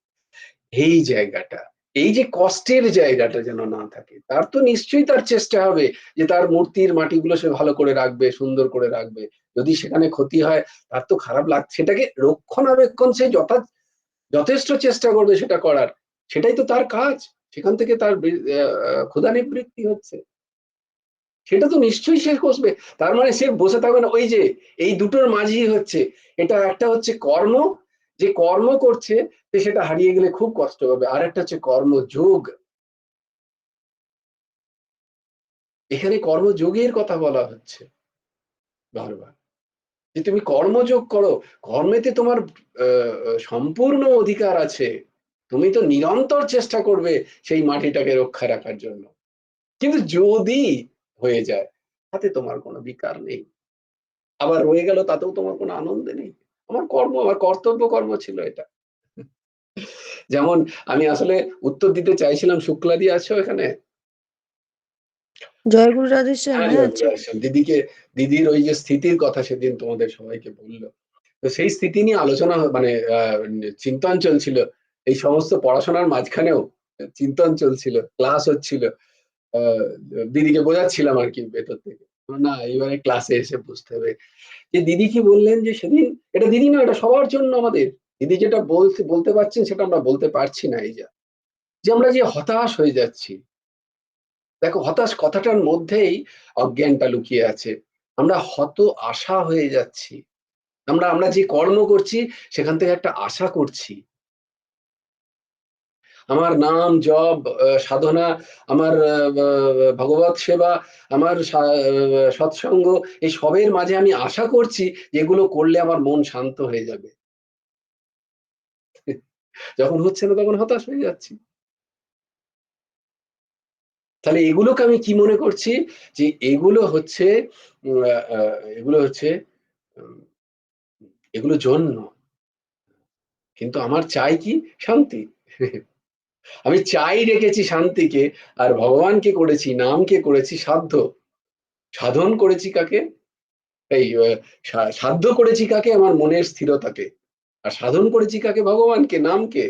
এই জায়গাটা, এই যে কষ্টের জায়গাটা যেন না থাকে, তার তো নিশ্চয়ই তার চেষ্টা হবে যে তার মূর্তির মাটিগুলো সে ভালো করে রাখবে, সুন্দর করে রাখবে। যদি সেখানে ক্ষতি হয়, তার তো খারাপ লাগছে, সেটাকে রক্ষণাবেক্ষণ সে যথেষ্ট চেষ্টা করবে সেটা করার, সেটাই তো তার কাজ। সেখান থেকে তার ক্ষুধা নিবৃত্তি হচ্ছে, সেটা তো নিশ্চয়ই সে করবে। তার মানে সে বসে থাকবে না, ওই যে এই দুটোর মাঝেই হচ্ছে, এটা একটা হচ্ছে কর্ম, যে কর্ম করছে সে সেটা হারিয়ে গেলে খুব কষ্ট পাবে, আর একটা হচ্ছে কর্মযোগ। এখানে কর্মযোগের কথা বলা হচ্ছে বারবার, যে তুমি কর্মযোগ করো, কর্মেতে তোমার সম্পূর্ণ অধিকার আছে, তুমি তো নিরন্তর চেষ্টা করবে সেই মাটিটাকে রক্ষা রাখার জন্য। কিন্তু যদি হয়ে যায়, তাতে তোমার কোনো বিকার নেই, আবার রয়ে গেল, তাতেও তোমার কোনো আনন্দ নেই। আমার কর্ম, আমার কর্তব্য কর্ম ছিল এটা। যেমন আমি আসলে উত্তর দিতে চাইছিলাম, শুক্লাদি আছো এখানে? জয়গুরু রাধেশ্যাম, হ্যাঁ, হ্যাঁ জয়গুরু আসেন। দিদির ওই যে স্থিতির কথা সেদিন তোমাদের সবাইকে বললো, তো সেই স্থিতি নিয়ে আলোচনা মানে চিন্তন চলছিল, এই সমস্ত পড়াশোনার মাঝখানেও চিন্তন চলছিল, ক্লাস হচ্ছিল। আহ, দিদিকে বোঝাচ্ছিলাম আর কি ভেতর থেকে, না এবারে ক্লাসে এসে বুঝতে হবে। যে দিদি কি বললেন যে সেদিন, এটা দিদি না, এটা সবার জন্য আমাদের, দিদি যেটা বলতে পারছেন সেটা আমরা বলতে পারছি না, এই যে আমরা যে হতাশ হয়ে যাচ্ছি, দেখো হতাশ কথাটার মধ্যেই অজ্ঞানটা লুকিয়ে আছে। আমরা হত আশা হয়ে যাচ্ছি। আমরা আমরা যে কর্ম করছি সেখান থেকে একটা আশা করছি। আমার নাম জপ সাধনা, আমার ভগবত সেবা, আমার সৎসঙ্গ, এই সবের মাঝে আমি আশা করছি যে এগুলো করলে আমার মন শান্ত হয়ে যাবে। যখন হচ্ছে না তখন হতাশ হয়ে যাচ্ছি। তাহলে এগুলোকে আমি কি মনে করছি যে এগুলো হচ্ছে এগুলো হচ্ছে উম, এগুলো জন্য, কিন্তু আমার চাই কি শান্তি। আমি চাই রেখেছি শান্তিকে, আর ভগবানকে করেছি, নামকে করেছি সাধ্য। সাধন করেছি কাকে? এই সাধ্য করেছি কাকে? আমার মনের স্থিরতাকে। আর সাধন করেছি কাকে? ভগবানকে, নামকে।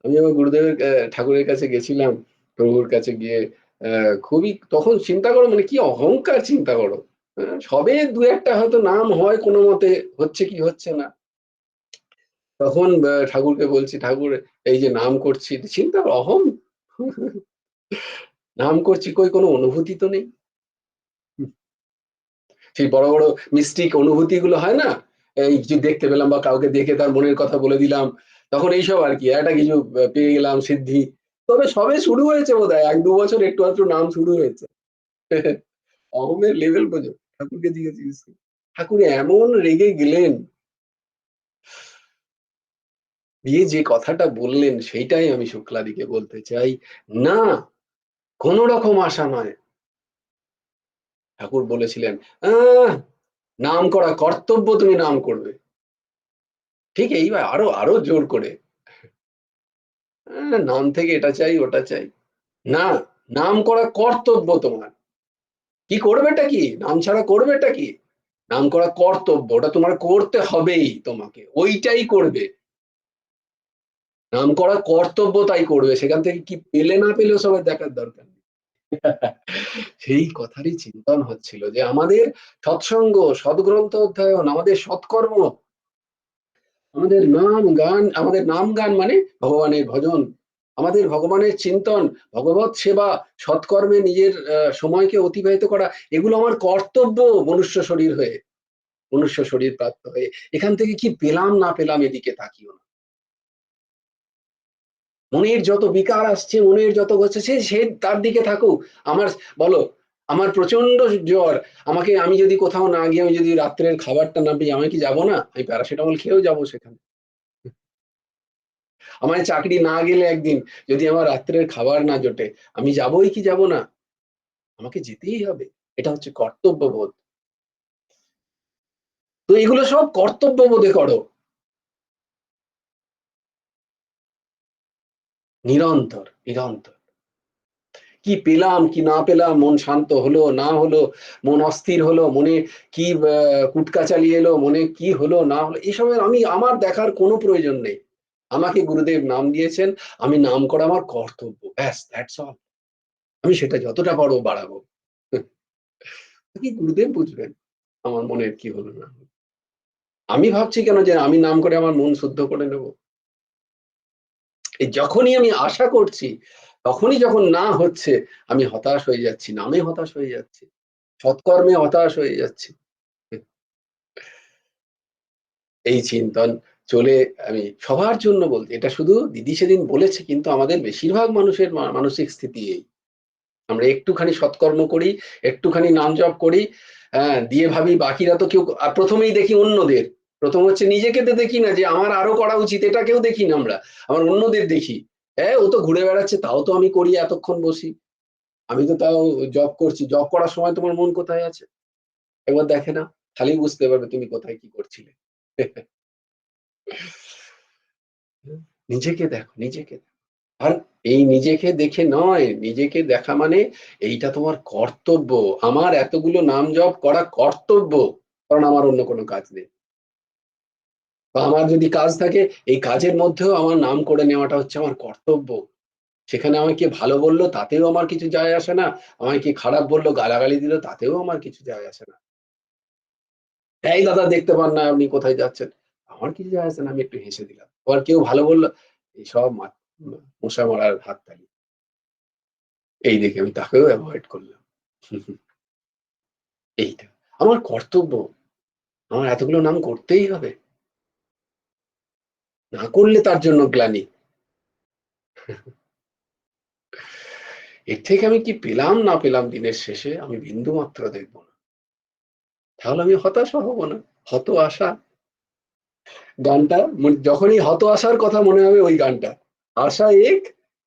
আমি আমার গুরুদেবের ঠাকুরের কাছে গেছিলাম, প্রভুর কাছে গিয়ে খুবই তখন চিন্তা করো মানে কি অহংকার চিন্তা করো। সবে দু একটা হয়তো নাম হয় কোনো মতে, হচ্ছে কি হচ্ছে না। তখন ঠাকুরকে বলছি, ঠাকুর এই যে নাম করছি, চিন্তা করো, অহং। নাম করছি, কই কোনো অনুভূতি তো নেই। সেই বড় বড় মিস্টিক অনুভূতি গুলো হয় না, এই কিছু দেখতে পেলাম বা কাউকে দেখে তার মনের কথা বলে দিলাম, তখন এইসব আর কি একটা কিছু পেয়ে গেলাম সিদ্ধি। তবে সবে শুরু হয়েছে বোধহয়, এক দু বছর একটু আধটু নাম শুরু হয়েছে। অহমের লেভেল বোঝো। ঠাকুরকে জিজ্ঞেস করি। ঠাকুর এমন রেগে গেলেন, দিয়ে যে কথাটা বললেন সেইটাই আমি শুক্লাদিকে বলতে চাই। না, কোন রকম আশা নয়। ঠাকুর বলেছিলেন, আহ নাম করা কর্তব্য, তুমি নাম করবে। ঠিক এইবার আরো আরো জোর করে, নাম থেকে এটা চাই ওটা চাই না, নাম করা কর্তব্য তোমার। কি করবেটা কি? নাম ছাড়া করবেটা কি? নাম করা কর্তব্য, ওটা তোমার করতে হবেই, তোমাকে ওইটাই করবে। নাম করা কর্তব্য, তাই করবে। সেখান থেকে কি পেলে না পেলেও সবাই দেখার দরকার নেই। সেই কথারই চিন্তন হচ্ছিল যে আমাদের সৎসঙ্গ, সদ্গ্রন্থ অধ্যয়ন, আমাদের সৎকর্ম, আমাদের নাম গান, আমাদের নাম গান মানে ভগবানের ভজন, আমাদের ভগবানের চিন্তন, ভগবত সেবা, সৎকর্মে নিজের সময়কে অতিবাহিত করা, এগুলো আমার কর্তব্য মনুষ্য শরীর হয়ে, মনুষ্য শরীর প্রাপ্ত হয়ে। এখান থেকে কি পেলাম না পেলাম এদিকে তাকিও না। মনের যত বিকার আসছে, মনের যত হচ্ছে, সে তার দিকে থাকুক। আমার বলো, আমার প্রচন্ড জ্বর, আমাকে আমি যদি কোথাও না গিয়ে আমি যদি রাত্রের খাবারটা না পেয়ে, আমি কি যাবো না? আমি প্যারাসিটামল খেয়েও যাবো সেখানে। আমার চাকরি না গেলে একদিন যদি আমার রাত্রের খাবার না জোটে, আমি যাবোই কি যাব না? আমাকে যেতেই হবে। এটা হচ্ছে কর্তব্যবোধ। তো এগুলো সব কর্তব্যবোধে করো, নিরন্তর নিরন্তর। কি পেলাম কি না পেলাম, মন শান্ত হলো না হলো, মন অস্থির হলো, মনে কি কুটকা চালিয়ে এলো, মনে কি হলো না হলো, এসবের আমি আমার দেখার কোনো প্রয়োজন নেই। আমাকে গুরুদেব নাম দিয়েছেন, আমি নাম করা আমার কর্তব্য, ব্যাস, দ্যাটস অল। আমি সেটা যতটা পারবো বাড়াবো। কি গুরুদেব বুঝবেন আমার মনের কি হলো না হলো। আমি ভাবছি কেন যে আমি নাম করে আমার মন শুদ্ধ করে নেব? এই যখনই আমি আশা করছি, তখনই যখন না হচ্ছে, আমি হতাশ হয়ে যাচ্ছি, নামে হতাশ হয়ে যাচ্ছি, সৎকর্মে হতাশ হয়ে যাচ্ছি। এই চিন্তন চলে, আমি সবার জন্য বলতে, এটা শুধু দিদি সেদিন বলেছে, কিন্তু আমাদের বেশিরভাগ মানুষের মানসিক স্থিতি এই। আমরা একটুখানি সৎকর্ম করি, একটুখানি নাম জপ করি, হ্যাঁ, দিয়ে ভাবি বাকিরা তো কেউ, আর প্রথমেই দেখি অন্যদের। প্রথম হচ্ছে নিজেকে তো দেখি না যে আমার আরো করা উচিত, এটা কেউ দেখি না আমরা, আমার অন্যদের দেখি। হ্যাঁ, ও তো ঘুরে বেড়াচ্ছে, তাও তো আমি করি, এতক্ষণ বসি, আমি তো তাও জব করছি। জব করার সময় তোমার মন কোথায় আছে একবার দেখে না, খালি বুঝতে পারবে তুমি কোথায় কি করছিলে। নিজেকে দেখো, নিজেকে দেখো। আর এই নিজেকে দেখে নয়, নিজেকে দেখা মানে এইটা তোমার কর্তব্য। আমার এতগুলো নাম জপ করা কর্তব্য, কারণ আমার অন্য কোনো কাজ নেই। বা আমার যদি কাজ থাকে, এই কাজের মধ্যেও আমার নাম করে নেওয়াটা হচ্ছে আমার কর্তব্য। সেখানে আমাকে কে ভালো বললো তাতেও আমার কিছু যায় আসে না, আমাকে কে খারাপ বললো, গালাগালি দিল, তাতেও আমার কিছু যায় আসে না। এই দাদা দেখতে পান না আপনি কোথায় যাচ্ছেন, আমার কিছু যায় আসে না, আমি একটু হেসে দিলাম। আবার কেউ ভালো বললো, এইসব মশা মারার হাততালি, এই দেখে আমি তাকেও অ্যাভয়েড করলাম। এইটা আমার কর্তব্য, আমার এতগুলো নাম করতেই হবে, না করলে তার জন্য গ্লানি। এর থেকে আমি কি পেলাম না পেলাম দিনের শেষে আমি বিন্দু মাত্র দেখবো না, তাহলে আমি হতাশা হব না। হত আশা গানটা যখনই হত আশার কথা মনে হবে ওই গানটা, আশা এক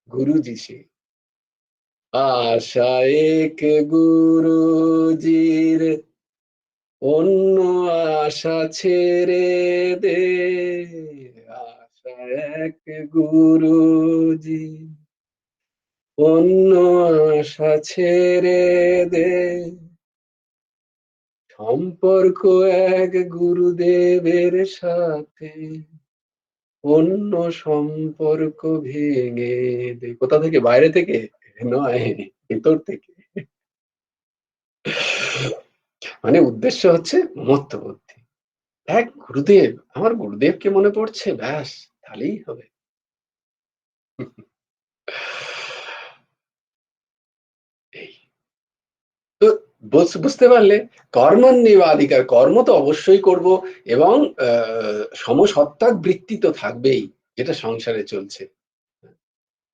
গুরুজি সে, আশা এক গুরুজির অন্য আশা ছেড়ে দে, আশা এক গুরুজি অন্য আশা ছেড়ে দে, সম্পর্ক এক গুরুদেবের সাথে অন্য সম্পর্ক ভেঙে দে। কোথা থেকে? বাইরে থেকে নয়, ভেতর থেকে। মানে উদ্দেশ্য হচ্ছে মমত্ব বুদ্ধি। এক গুরুদেব, আমার গুরুদেবকে মনে পড়ছে, ব্যাস তাহলেই হবে। এই তো বুঝতে পারলে, কর্মণ্যেবাধিকার, কর্ম তো অবশ্যই করব, এবং সমসত্ত্বাক বৃত্তি তো থাকবেই, যেটা সংসারে চলছে।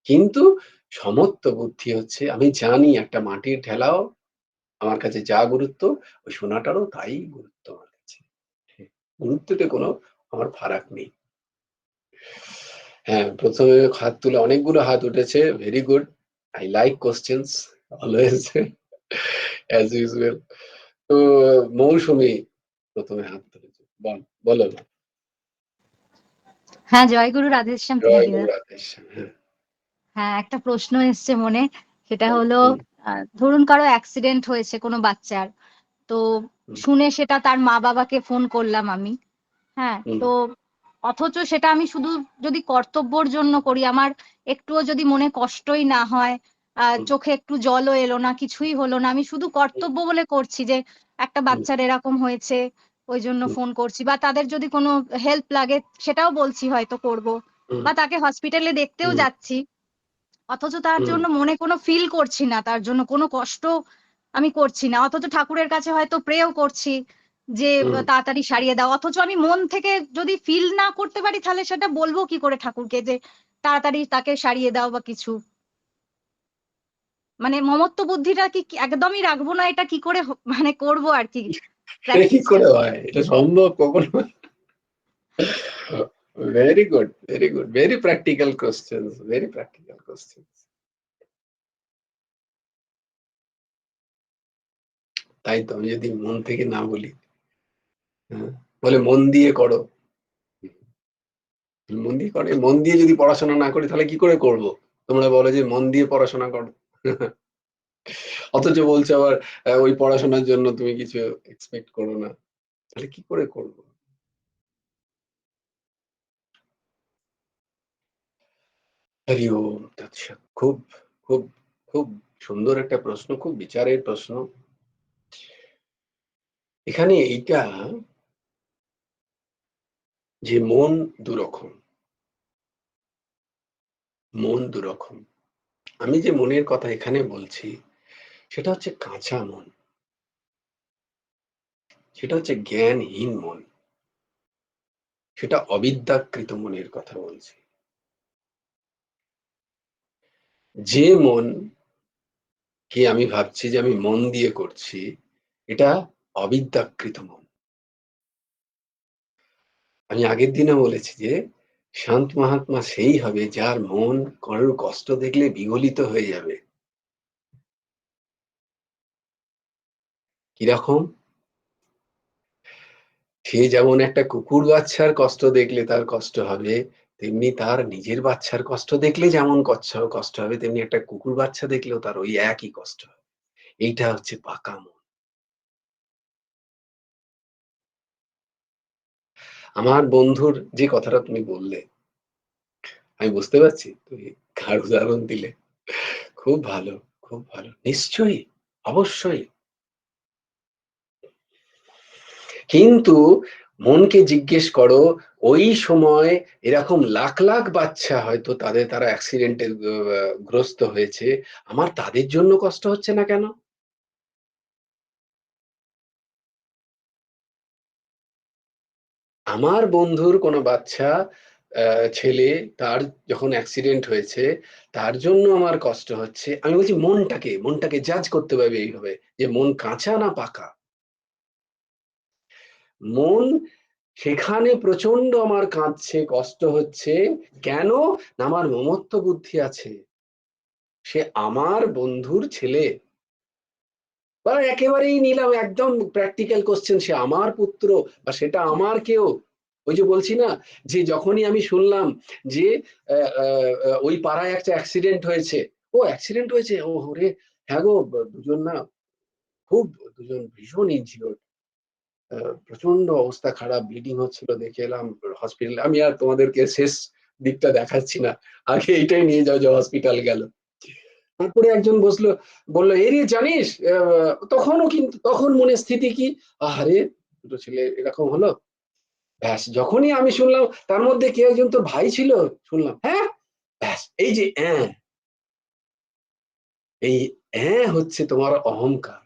কিন্তু সমত্ব বুদ্ধি হচ্ছে, আমি জানি একটা মাটির ঢেলাও আমার কাছে যা গুরুত্ব, ওই সোনাটারও তাই গুরুত্ব আমার কাছে। গুরুত্বতে কোনো আমার ফারাক নেই। হ্যাঁ, প্রথমে হাত তুলে অনেকগুলো হাত উঠেছে, very good. I like questions always, as usual. তো মৌসুমী প্রথমে হাত তুলেছে, বলো। হ্যাঁ, জয়গুরু রাধেশ্যাম জয় পিনাকিদা। গুরু রাধেশ্যাম। হ্যাঁ, হ্যাঁ, একটা প্রশ্ন এসছে মনে, সেটা বলো। হলো ধরুন কারো অ্যাক্সিডেন্ট হয়েছে কোনো বাচ্চার, তো শুনে সেটা তার মা বাবাকে ফোন করলাম আমি, হ্যাঁ, তো অথচ সেটা আমি শুধু যদি কর্তব্যর জন্য করি, আমার একটুও যদি মনে কষ্টই না হয়, চোখে একটু জলও এলো না, কিছুই হলো না, আমি শুধু কর্তব্য বলে করছি যে একটা বাচ্চার এরকম হয়েছে ওই জন্য ফোন করছি, বা তাদের যদি কোনো হেল্প লাগে সেটাও বলছি হয়তো করব, বা তাকে হসপিটালে দেখতেও যাচ্ছি, অথচ তার জন্য মনে কোনো ফিল করছি না, তার জন্য কোনো কষ্ট আমি করছি না, অথচ ঠাকুরের কাছে হয়তো প্রেও করছি যে তাড়াতাড়ি সারিয়ে দাও, অথচ আমি মন থেকে যদি ফিল না করতে পারি তাহলে সেটা বলবো কি করে ঠাকুরকে যে তাড়াতাড়ি তাকে সারিয়ে দাও বা কিছু। মানে মমত্ব বুদ্ধিটা কি একদমই রাখবো না, এটা কি করে মানে করবো আর কি এটা কি প্র্যাকটিসটা। করে হয়? এটা সম্ভব কখনো? Very good, very good, very practical question, very practical question. তাই তো, আমি যদি মন থেকে না বলি, বলে মন দিয়ে করো, মন দিয়ে করে, মন দিয়ে যদি পড়াশোনা না করি তাহলে কি করে করব? তোমরা বলো যে মন দিয়ে পড়াশোনা করো, অথচ বলছো আবার ওই পড়াশোনার জন্য তুমি কিছু এক্সপেক্ট করো না, তাহলে কি করে করবো? হরি ওম তৎসৎ। খুব খুব খুব সুন্দর একটা প্রশ্ন, খুব বিচারের প্রশ্ন। এখানে এইটা যে মন দুরকম, মন দুরকম। আমি যে মনের কথা এখানে বলছি সেটা হচ্ছে কাঁচা মন, সেটা হচ্ছে জ্ঞানহীন মন, সেটা অবিদ্যাকৃত মনের কথা বলছি। যে মন কি আমি ভাবছি যে আমি মন দিয়ে করছি, এটা অবিদ্যাকৃত মন। আমি আগের দিনে বলেছি যে শান্ত মহাত্মা সেই হবে যার মন কারোর কষ্ট দেখলে বিগলিত হয়ে যাবে। কিরকম? সে যেমন একটা কুকুর বাচ্চার কষ্ট দেখলে তার কষ্ট হবে, তেমনি তার নিজের বাচ্চার কষ্ট দেখলে যেমন কষ্ট হবে, তেমনি একটা কুকুর বাচ্চা দেখলেও তার ওই একই কষ্ট হবে। এইটা হচ্ছে পাকা মন। আমার বন্ধুর যে কথাটা তুমি বললে, আমি বুঝতে পারছি তুমি কার উদাহরণ দিলে। খুব ভালো, খুব ভালো, নিশ্চয়ই, অবশ্যই। কিন্তু মনকে জিজ্ঞেস করো, ওই সময় এরকম লাখ লাখ বাচ্চা হয়তো তারা অ্যাক্সিডেন্টে গ্রস্ত হয়েছে, আমার তাদের জন্য কষ্ট হচ্ছে না কেন? আমার বন্ধুর কোনো বাচ্চা ছেলে, তার যখন অ্যাক্সিডেন্ট হয়েছে, তার জন্য আমার কষ্ট হচ্ছে। আমি বলছি মনটাকে জাজ করতে পারবে এইভাবে যে মন কাঁচা না পাকা। মন সেখানে প্রচন্ড আমার কাঁদছে, কষ্ট হচ্ছে। কেন? না, আমার মমত্ব বুদ্ধি আছে। সে আমার বন্ধুর ছেলে, বা একেবারেই নিলাম একদম প্র্যাকটিক্যাল কোশ্চেন, সে আমার পুত্র বা সেটা আমার কেউ। ওই যে বলছি না, যে যখনই আমি শুনলাম যে ওই পাড়ায় একটা অ্যাক্সিডেন্ট হয়েছে, ও অ্যাক্সিডেন্ট হয়েছে, ও রে, হ্যাঁ গো, দুজন না, খুব দুজন ভীষণ ইনজিওর্ড, প্রচন্ড অবস্থা খারাপ, ব্লিডিং হচ্ছিল, দেখে এলাম হসপিটালে। আমি আর তোমাদেরকে শেষ দিকটা দেখাচ্ছি না, আগে এইটাই নিয়ে যাও যে হসপিটাল গেল। তারপরে একজন বসলো, বললো, এরে জানিস, তখনও কিন্তু তখন মনে স্থিতি কি, আরে দুটো ছেলে এরকম হলো। ব্যাস, যখনই আমি শুনলাম তার মধ্যে কে একজন তোর ভাই ছিল, শুনলাম, হ্যাঁ, ব্যাস, এই যে এই হচ্ছে তোমার অহংকার।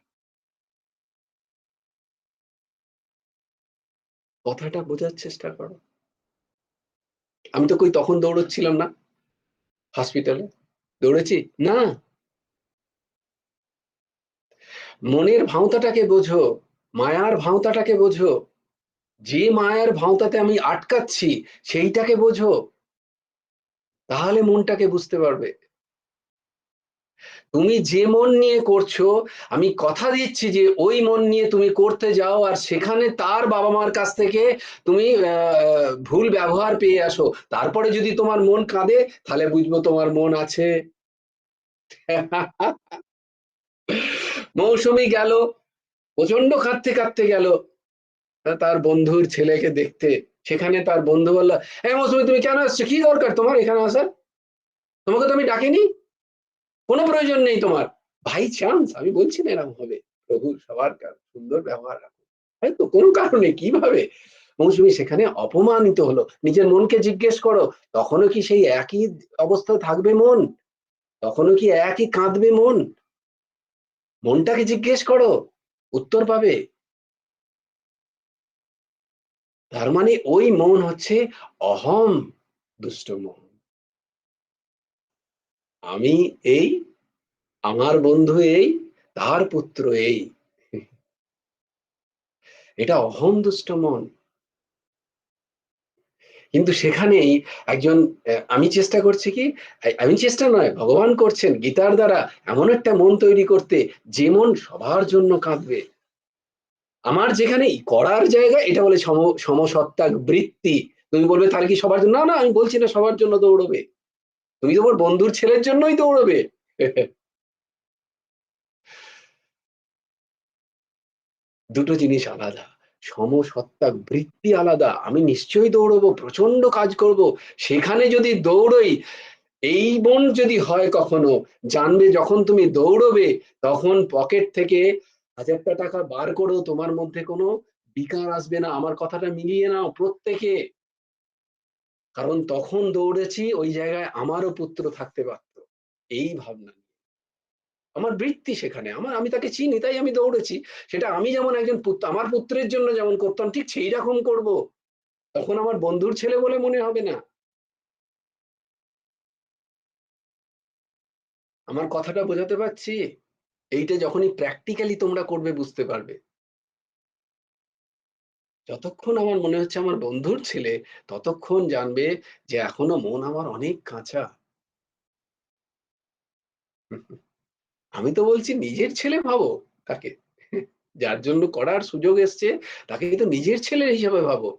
কথাটা বোঝার চেষ্টা করো। আমি তো কই তখন দৌড়চ্ছিলাম না হসপিটালে, দৌড়েছি না। মনের ভাঁওতাটাকে বোঝো, মায়ার ভাঁওতাটাকে বোঝো, যে মায়ার ভাঁওতাতে আমি আটকাচ্ছি সেইটাকে বোঝো, তাহলে মনটাকে বুঝতে পারবে। তুমি যে মন নিয়ে করছো, আমি কথা দিচ্ছি যে ওই মন নিয়ে তুমি করতে যাও আর সেখানে তার বাবা মার কাছ থেকে তুমি ভুল ব্যবহার পেয়ে আসো, তারপরে যদি তোমার মন কাঁদে, তাহলে বুঝবো তোমার মন আছে। মৌসুমী গেল, প্রচন্ড কাঁদতে কাঁদতে গেল তার বন্ধুর ছেলেকে দেখতে। সেখানে তার বন্ধু বলল, এই মৌসুমী, তুমি কেন আসছো? কি দরকার তোমার এখানে আসার? তোমাকে তো আমি ডাকিনি, কোনো প্রয়োজন নেই তোমার। বাই চান্স আমি বলছি না এরকম হবে, প্রভু সবার সুন্দর ব্যবহার রাখো, হয়তো কোনো কারণে কিভাবে মৌসুমী সেখানে অপমানিত হলো। নিজের মনকে জিজ্ঞেস করো, তখনও কি সেই একই অবস্থায় থাকবে মন? তখনও কি একই কাঁদবে মন? মনটাকে জিজ্ঞেস করো, উত্তর পাবে। তার মানে ওই মন হচ্ছে অহম দুষ্ট মন। আমি এই, আমার বন্ধু এই, তার পুত্র এই, এটা অহম দুষ্ট মন। কিন্তু সেখানেই একজন, আমি চেষ্টা করছি কি, আমি চেষ্টা নয়, ভগবান করছেন গীতার দ্বারা এমন একটা মন তৈরি করতে, যে মন সবার জন্য কাঁদবে। আমার যেখানে করার জায়গা, এটা বলে সমসত্তা বৃত্তি। তুমি বলবে তাহলে কি সবার জন্য? না না, আমি বলছি না সবার জন্য দৌড়বে, তুমি তোমার বন্ধুর ছেলের জন্যই দৌড়বে। দুটো জিনিস আলাদা, সমসত্তা বৃত্তি আলাদা। আমি নিশ্চয়ই দৌড়বো, প্রচন্ড কাজ করব, সেখানে যদি দৌড়ই, এই মন যদি হয় কখনো, জানবে যখন তুমি দৌড়বে, তখন পকেট থেকে 1000টা টাকা বার করেও তোমার মধ্যে কোনো বিকার আসবে না। আমার কথাটা মিলিয়ে নাও প্রত্যেকে, কারণ তখন দৌড়েছি ওই জায়গায় আমারও পুত্র থাকতে পারত, এই ভাবনা। আমার বৃত্তি সেখানে, আমি তাকে চিনি তাই আমি দৌড়েছি। সেটা আমি যেমন একজন পুত্র, আমার পুত্রের জন্য যেমন করতাম, ঠিক সেই রকম করব, তখন আমার বন্ধুর ছেলে বলে মনে হবে না। আমার কথাটা বোঝাতে পারছি? এইটা যখনই প্র্যাকটিক্যালি তোমরা করবে বুঝতে পারবে। যতক্ষণ আমার মনে হচ্ছে আমার বন্ধুর ছেলে, ততক্ষণ জানবে যে এখনো মন আমার অনেক কাঁচা। আমি তো বলছি নিজের ছেলে ভাবো তাকে, যার জন্য করার সুযোগ এসছে তাকে তো নিজের ছেলে হিসেবে ভাবো,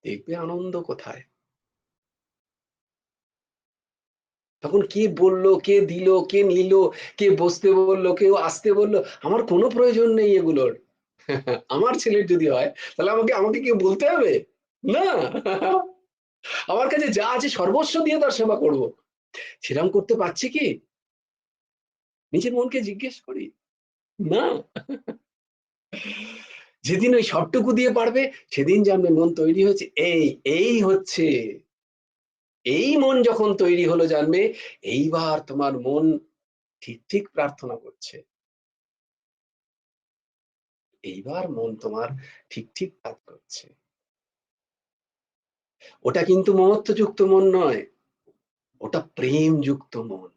দেখবে আনন্দ কোথায়। তখন কে বললো, কে দিল, কে নিল, কে বসতে বললো, কেউ আসতে বললো, আমার কোনো প্রয়োজন নেই এগুলোর। আমার ছেলের যদি হয়, তাহলে আমাকে আমাকে কেউ বলতে হবে না। আমার কাছে যা আছে সর্বস্ব দিয়ে তার সেবা করব, সেরকম করতে পারছি কি? নিজের মনকে জিজ্ঞেস করি না। যেদিন ওই সবটুকু দিয়ে পারবে সেদিন জানবে মন তৈরি হয়েছে। এই হচ্ছে, এই মন যখন তৈরি হলো জানবে এইবার তোমার মন ঠিক ঠিক প্রার্থনা করছে, এইবার মন তোমার ঠিক ঠিক কাজ করছে। ওটা কিন্তু মমত্বযুক্ত মন নয়, ওটা প্রেম যুক্ত মন।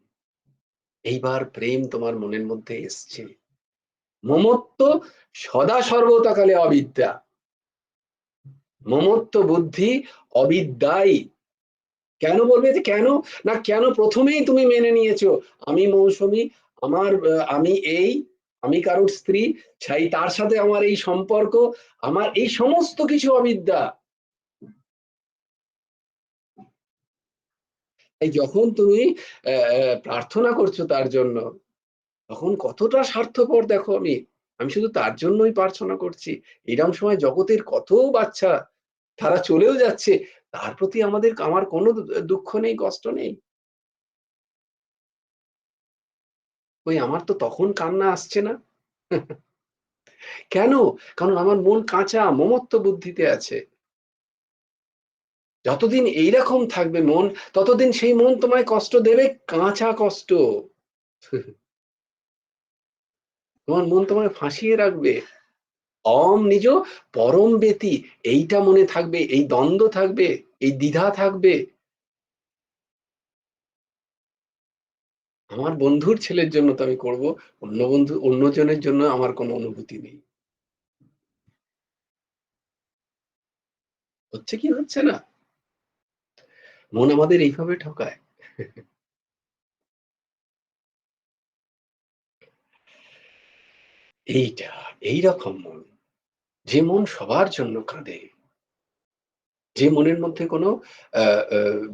এইবার প্রেম তোমার মনের মধ্যে এসছে। মমত্ব সদা সর্বতাকালে অবিদ্যা, মমত্ব বুদ্ধি অবিদ্যাই। কেন বলবে যে কেন, না কেন প্রথমেই তুমি মেনে নিয়েছো আমি মৌসুমী, আমি আমি কারোর স্ত্রী, তার সাথে আমার এই সম্পর্ক, আমার এই সমস্ত কিছু অবিদ্যা। এই যখন তুমি প্রার্থনা করছো তার জন্য, তখন কতটা স্বার্থপর দেখো আমি শুধু তার জন্যই প্রার্থনা করছি। এরকম সময় জগতের কত বাচ্চা তারা চলেও যাচ্ছে, তার প্রতি আমার কোনো দুঃখ নেই, কষ্ট নেই। ওই আমার তো তখন কান্না আসছে না। কেন? কারণ আমার মন কাঁচা, মমত্ব বুদ্ধিতে আছে। যতদিন এইরকম থাকবে মন, ততদিন সেই মন তোমায় কষ্ট দেবে, কাঁচা কষ্ট। তোমার মন তোমায় ফাঁসিয়ে রাখবে। নিজ পরম বেতি, এইটা মনে থাকবে, এই দ্বন্দ্ব থাকবে, এই দ্বিধা থাকবে। আমার বন্ধুর ছেলের জন্য তো আমি করবো, অন্যজনের জন্য আমার কোনো অনুভূতি নেই। হচ্ছে কি হচ্ছে না? মন আমাদের এইভাবে ঠকায়। এইরকম মন, যে মন সবার জন্য কাঁদে, যে মনের মধ্যে কোনো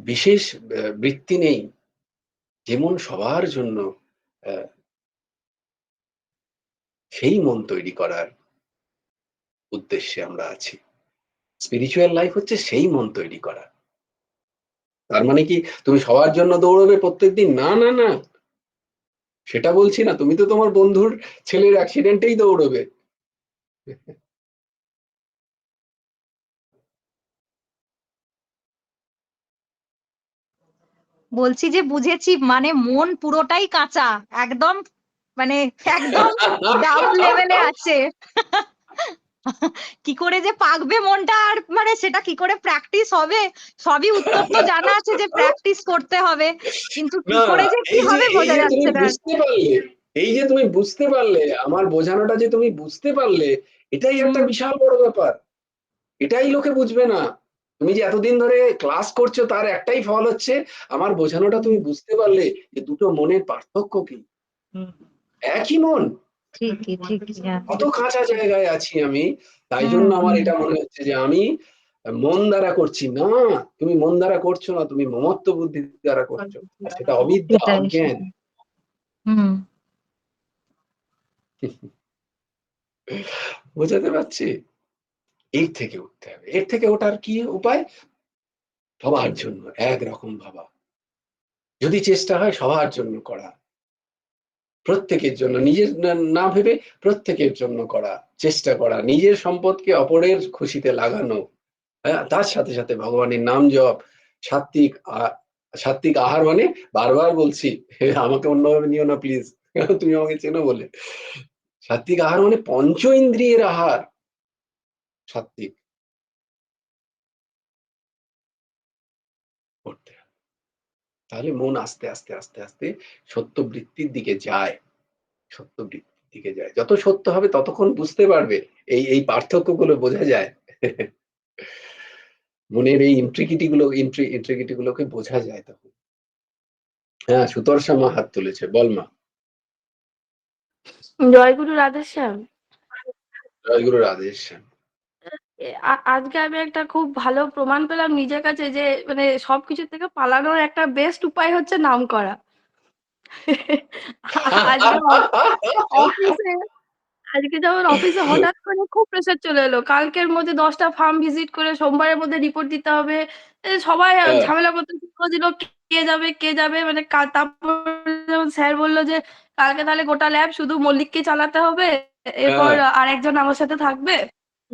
বিশেষ বৃত্তি নেই, যে মন সবার জন্য, সেই মন তৈরি করার উদ্দেশ্যে আমরা আছি। স্পিরিচুয়াল লাইফ হচ্ছে সেই মন তৈরি করা। তার মানে কি তুমি সবার জন্য দৌড়বে প্রত্যেকদিন? না না না, সেটা বলছি না। তুমি তো তোমার বন্ধুর ছেলের অ্যাক্সিডেন্টেই দৌড়বে। বলছি যে বুঝেছি, মানে মন পুরোটাই কাঁচা, একদম মানে একদম ডাউন লেভেলে আছে। কি করে যে পাকবে মনটা, আর মানে সেটা কি করে প্র্যাকটিস হবে, সবই উত্তর তো জানা আছে যে প্র্যাকটিস করতে হবে, কিন্তু কি না, করে যে কি হবে এই বোঝা যে তুমি যাচ্ছে না। বুঝতে পারলে, এই যে তুমি বুঝতে পারলে, আমার বোঝানোটা যে তুমি বুঝতে পারলে, এটাই একটা হুম। বিশাল বড় ব্যাপার। এটাই লোকে বুঝবে না। তুমি যে এতদিন ধরে ক্লাস করছো তার একটাই ফল হচ্ছে আমার বোঝানোটা তুমি বুঝতে পারলে যে দুটো মনের পার্থক্য কি। একই মন, ঠিকই ঠিকই, হ্যাঁ। কত কাঁচা জায়গায় আছি আমি। তাই হুম জন্য আমার হুম। এটা মনে হচ্ছে যে আমি মন দ্বারা করছি না। তুমি মন দ্বারা করছো না, তুমি মমত্ব বুদ্ধি দ্বারা করছো, আর সেটা অবিদ্যা, সেটাই অজ্ঞান। সেটাই। হুম। বোঝাতে পারছি? এর থেকে উঠতে হবে। এর থেকে ওঠার কি উপায়? সবার জন্য একরকম ভাবা। যদি চেষ্টা হয় সবার জন্য করা, প্রত্যেকের জন্য, নিজের না ভেবে প্রত্যেকের জন্য করা, চেষ্টা করা, নিজের সম্পদকে অপরের খুশিতে লাগানো, তার সাথে সাথে ভগবানের নাম জপ, সাত্বিক সাত্বিক আহার মানে, বারবার বলছি, আমাকে অন্যভাবে নিও না প্লিজ, তুমি আমাকে চেনো বলে। সাত্বিক আহার মানে পঞ্চ ইন্দ্রিয়ের আহার, সাত্বিক করতে হবে। তাহলে মন আস্তে আস্তে আস্তে আস্তে সত্য বৃত্তির দিকে যায়, সত্য বৃত্তির দিকে যায়। যত সত্য হবে ততক্ষণ বুঝতে পারবে, এই পার্থক্যগুলো বোঝা যায়। মনের এই ইন্ট্রিগিটি গুলোকে বোঝা যায় তখন। হ্যাঁ, সুতর্ষা মা হাত তুলেছে, বল মা। জয়গুরু রাধেশ্যাম। জয়গুরু রাধেশ্যাম। আজকে আমি একটা খুব ভালো প্রমাণ পেলাম নিজের কাছে যে মানে সবকিছু থেকে পালানোর একটা বেস্ট উপায় হচ্ছে নাম করা। আজকে অফিসে আজকে যেমন অফিসে হঠাৎ করে খুব প্রেসার চলে এলো, কালকের মধ্যে 10টা ফার্ম ভিজিট করে সোমবারের মধ্যে রিপোর্ট দিতে হবে। সবাই ঝামেলা করতে শুরু দিল, কে যাবে কে যাবে, মানে তারপর স্যার বললো যে কালকে তাহলে গোটা ল্যাব শুধু মল্লিককে চালাতে হবে। এরপর হ্যাঁ, আরেকজন আমার সাথে থাকবে।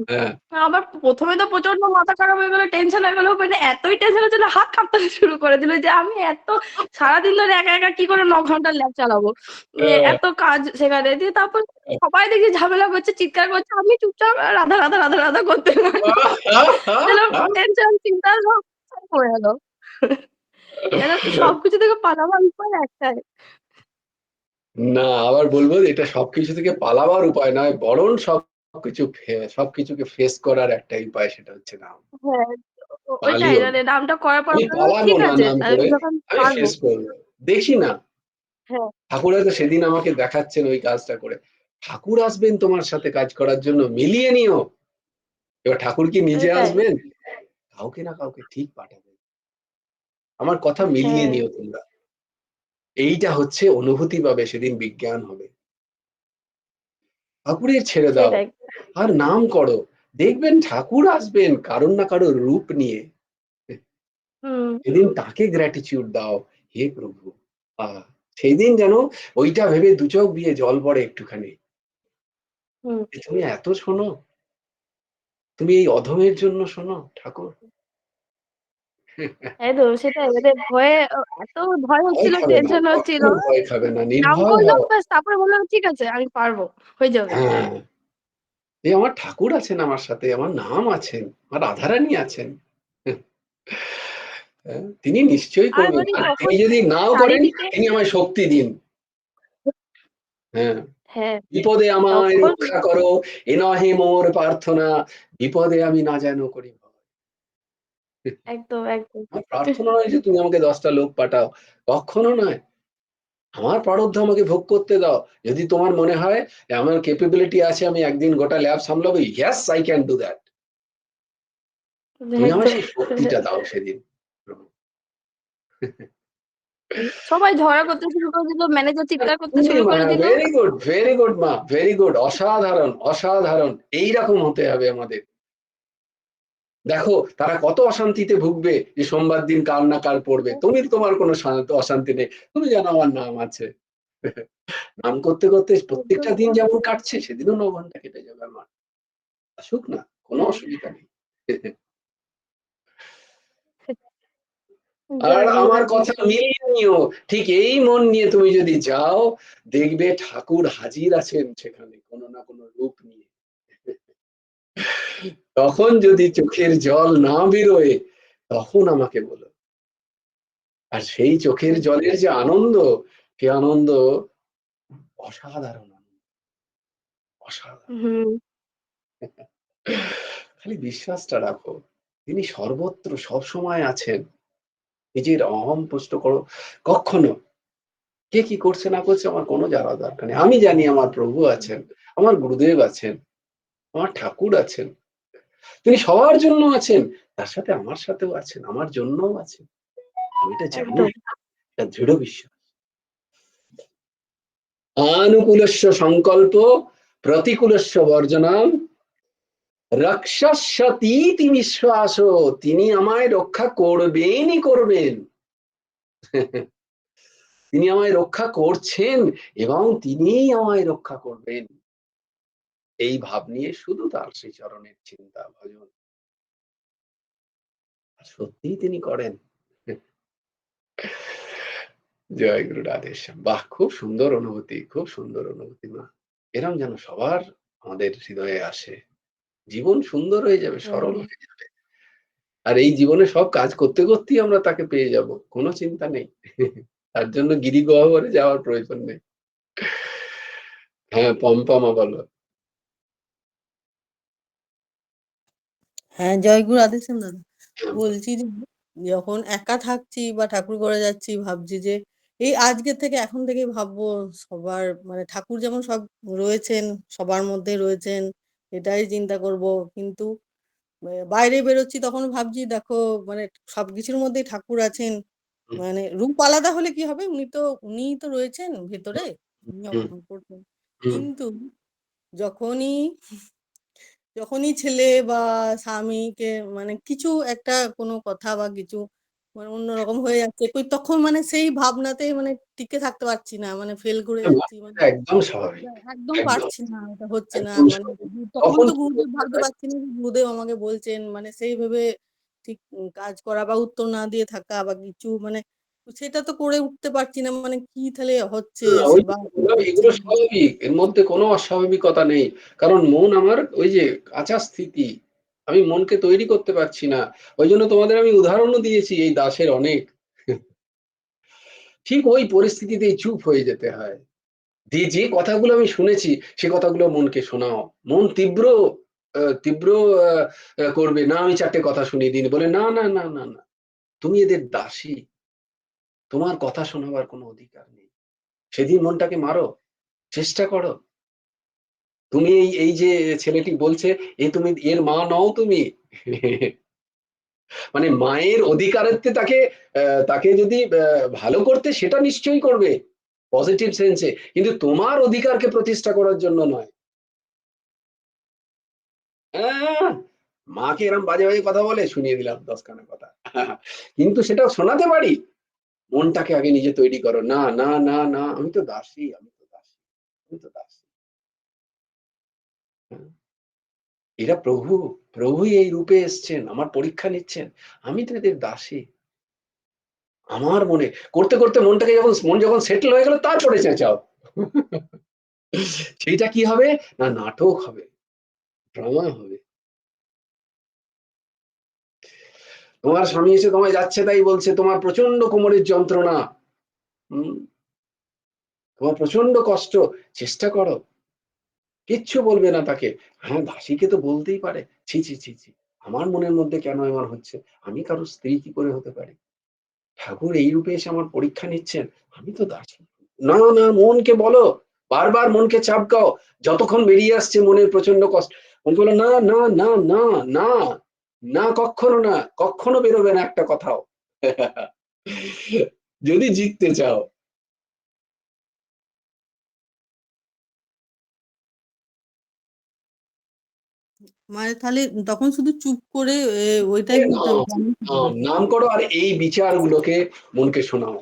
হ্যাঁ। আমার প্রথমে তো প্রচন্ড মাথা খারাপ হয়ে গেল, টেনশন হয়ে গেল, মানে এতই টেনশন হচ্ছিল, হাত কাঁপতে শুরু করে দিল যে আমি এত সারাদিন ধরে একা একা কি করে 9 ঘন্টার ল্যাব চালাবো, এত কাজ সেখানে। দিয়ে তারপর সবাই দেখি ঝামেলা করছে, চিৎকার করছে, আমি চুপচাপ রাধা রাধা রাধা রাধা করতে টেনশন চিন্তা সব পড়ে গেল। যেন সবকিছু থেকে পালাবার উপায় একটাই। না, আবার বলবো যে এটা সবকিছু থেকে পালাবার উপায় নয়, বরং সবকিছুকে ফেস করার একটাই উপায়, সেটা হচ্ছে নাম। হ্যাঁ, ওইটাই পালিও না। মানে নামটা করার পর আমি মনে হলো, পালাবো ঠিক না আছে নাম আমি করে, যখন আমি পারবো। ফেস করবো। দেখি না, হ্যাঁ, ঠাকুর হয়তো সেদিন আমাকে দেখাচ্ছেন ওই কাজটা করে। ঠাকুর আসবেন তোমার সাথে কাজ করার জন্য, মিলিয়ে নিও। এবার ঠাকুর কি নিজে ওইটাই। আসবেন? কাউকে না কাউকে ঠিক পাঠাবেন। আমার কথা মিলিয়ে হ্যাঁ, নিও তোমরা। এইটা হচ্ছে অনুভূতি পাবে, সেদিন বিজ্ঞান হবে। ঠাকুরের ছেড়ে দাও, সেটাই। আর নাম করো। দেখবেন ঠাকুর আসবেন কারোর না কারোর রূপ নিয়ে। হুম, সেদিন তাকে গ্র্যাটিটিউড দাও, হে প্রভু। আহ সেই দিন যেন ওইটা ভেবে দু চোখ দিয়ে জল পড়ে একটুখানি। হুম। যে তুমি এত শোনো, তুমি এই অধমের জন্য শোনো ঠাকুর। একদম সেটাই, মানে ভয়ে এত ভয় ভয় হচ্ছিল, খাবে না, টেনশন হচ্ছিল। কখনো ভয় খাবে না, নাম নির্ভয় করলাম হও। ব্যাস, তারপরে বললাম ঠিক আছে আমি পারবো, হয়ে যাবে। হ্যাঁ, এই আমার ঠাকুর আছেন আমার সাথে, আমার নাম আছেন, আমার রাধারানী আছেন। হ্যাঁ, তিনি নিশ্চয়ই আর করবেন। মানে আর যখন তিনি যদি নাও করেন, চারিদিকে, তিনি আমায় শক্তি দিন। হ্যাঁ, হ্যাঁ, বিপদে আমায় যখন রক্ষা করো, এ নহে মোর প্রার্থনা, বিপদে আমি না যেন করি ভয়। একদম একদম। আমার প্রার্থনা নয় যে তুমি আমাকে 10টা লোক পাঠাও, কখনো নয়। আমার প্রারব্ধ আমাকে ভোগ করতে দাও। যদি তোমার মনে হয় যে আমার ক্যাপাবিলিটি আছে, আমি একদিন গোটা ল্যাব সামলাবো, yes I can do that. তুমি আমায় একদম। সেই শক্তিটা দাও সেদিন। সবাই ঝগড়া করতে শুরু করে দিল, ম্যানেজার চিৎকার করতে শুরু করে দিল। ভেরি গুড, ভেরি গুড মা, ভেরি গুড, অসাধারণ, অসাধারণ। এইরকম হতে হবে আমাদের। দেখো তারা কত অশান্তিতে ভুগবে, যে সোমবার দিন কার না কার পড়বে। তুমি তোমার কোনো অশান্তি নেই, তুমি জানো আমার নাম আছে। নাম করতে করতে একদম। প্রত্যেকটা দিন যেমন কাটছে, সেদিনও 9 ঘন্টা কেটে যাবে আমার। আসুক না, কোনো হ্যাঁ, অসুবিধা নেই। আর জয় আমার গুরুদেব। কথা মিলিয়ে নিও, ঠিক এই মন নিয়ে তুমি যদি যাও, দেখবে ঠাকুর হাজির আছেন সেখানে কোনো না কোনো রূপ নিয়ে। তখন যদি চোখের জল না বেরোয়, তখন আমাকে বলো। আর সেই চোখের জলের যে আনন্দ, সে আনন্দ অসাধারণ আনন্দ, অসাধারণ। হুম, খালি বিশ্বাসটা রাখো, তিনি সর্বত্র সবসময় আছেন। নিজের অহং পুষ্ট করো। কখনো কে কি করছে না করছে আমার কোনো জানার দরকার নেই। আমি জানি আমার প্রভু আছেন, আমার গুরুদেব আছেন, আমার ঠাকুর আছেন। তিনি সবার জন্য আছেন। তার সাথে আমার সাথেও আছেন, আমার জন্যও আছেন। আমি এটা জানি, একদম। এটা দৃঢ় বিশ্বাস। আনুকূলস্য সংকল্প, প্রতিকূলস্য বর্জনম, রক্ষস্যতীতি বিশ্বাস। তিনি আমায় রক্ষা করবেনই করবেন। তিনি আমায় রক্ষা করছেন, এবং তিনিই আমায় রক্ষা করবেন। এই ভাব নিয়ে শুধু তার শ্রীচরণের চিন্তা ভজন। আর সত্যিই তিনি করেন। জয় গুরু রাধেশ্যাম। বাহ, খুব সুন্দর অনুভূতি, খুব সুন্দর অনুভূতি মা। এরম যেন সবার আমাদের হৃদয়ে আসে। জীবন সুন্দর হয়ে যাবে, সরল হুম, হয়ে যাবে। আর এই জীবনে সব কাজ করতে করতেই আমরা তাকে পেয়ে যাব, কোনো চিন্তা নেই। তার জন্য গিরিগহ্বরে যাওয়ার প্রয়োজন নেই। হ্যাঁ, পম্পমা বলো। হ্যাঁ, জয় গুরু রাধেশ্যাম দাদা। বলছি যে যখন একা থাকছি বা ঠাকুর ঘরে যাচ্ছি, ভাবছি যে এই আজকে থেকে, এখন থেকে ভাববো সবার, মানে ঠাকুর যেমন সব রয়েছেন, সবার মধ্যে রয়েছেন, এটাই চিন্তা করব। কিন্তু বাইরে বেরোচ্ছি তখন ভাবছি দেখো, মানে সবকিছুর মধ্যেই ঠাকুর আছেন। হুম, মানে রূপ আলাদা হলে কি হবে, উনিই তো রয়েছেন ভেতরে, উনি হুম, করছেন। হুম, কিন্তু যখনই যখনই ছেলে বা স্বামীকে, মানে কিছু একটা কোনো কথা বা কিছু মানে অন্যরকম হয়ে যাচ্ছে। তখন মানে সেই ভাবনাতেই মানে টিকে থাকতে পারছি না। মানে ফেল করে না, যাচ্ছি। মানে একদম স্বাভাবিক। একদম একদম, পারছি না। এটা হচ্ছে না। একদম মানে স্বাভাবিক। তখন তখন তো কি গুরুদেব করতে ভাবতে হয়? পারছি না যে গুরুদেব আমাকে বলছেন। মানে সেই ভেবে ঠিক কাজ করা বা উত্তর না দিয়ে থাকা বা কিছু মানে সেটা তো করে উঠতে পারছি না। মানে কি তাহলে হচ্ছে না, ওই বা এগুলো হচ্ছে এগুলো না। স্বাভাবিক। এর মধ্যে কোনো অস্বাভাবিকতা নেই। কারণ মন আমার ওই যে কাঁচা স্থিতি। আমি মনকে তৈরি করতে পারছি না। ওইজন্য তোমাদের আমি উদাহরণও দিয়েছি এই দাসের অনেক। ঠিক ওই পরিস্থিতিতেই চুপ হয়ে যেতে হয়। যে কথাগুলো আমি শুনেছি সে কথাগুলো মনকে শোনাও। মন তীব্র আ আ করবে, "না আমি ৪ টে কথা শুনিয়ে দিই।" বলে, "না, না, না, না, না। তুমি এদের দাসী। তোমার কথা শোনাবার কোনো অধিকার নেই।" সেদিন মনটাকে মারো, চেষ্টা করো। তুমি এই যে ছেলেটি বলছে, তুমি এর মা নও তুমি। মানে মায়ের অধিকারার্থে তাকে যদি ভালো করতে সেটা নিশ্চয়ই করবে। পজিটিভ সেন্স এ। কিন্তু তোমার অধিকারকে প্রতিষ্ঠা করার জন্য নয়। হ্যাঁ, মাকে এরম বাজে, বাজে কথা বলে শুনিয়ে দিলাম ১০ খানা কথা। কিন্তু সেটা শোনাতে পারি। মনটাকে আগে নিজে তৈরি করো। না, না, না, না, আমি তো দাসী, আমি তো দাসী, আমি তো দাসী। হুম। এরা প্রভুই এই রূপে এসছেন, আমার পরীক্ষা নিচ্ছেন। আমি তো এদের দাসী। আমার মনে করতে, করতে মন যখন সেটল হয়ে গেল তারপরে চেঁচাও। সেইটা কি হবে? না নাটক হবে, ড্রামা হবে। তোমার স্বামী এসে তোমায় যাচ্ছে তাই বলছে, তোমার প্রচন্ড কোমরের যন্ত্রণা। হুম, তোমার প্রচন্ড কষ্ট। চেষ্টা করো। কিচ্ছু বলবে না তাকে। হ্যাঁ, দাসীকে তো বলতেই পারে। ছি, ছি, ছি, ছি। আমার মনের মধ্যে কেন এমন হচ্ছে? আমি কারো স্ত্রী কি করে হতে পারি? ঠাকুর এই রূপে এসে আমার পরীক্ষা নিচ্ছেন। আমি তো দাসী। না, না, মনকে বলো। বারবার মনকে চাপকাও। যতক্ষণ বেরিয়ে আসছে মনের প্রচন্ড কষ্ট। মনকে বলো, "না, না, না, না, না, না, কক্ষনো না। কক্ষনো বেরোবে না একটা কথাও।" যদি জিততে চাও। মানে তাহলে তখন শুধু চুপ করে ওইটাই করতে হবে। নাম, নাম করো আর এই বিচারগুলোকে মনকে শোনাও।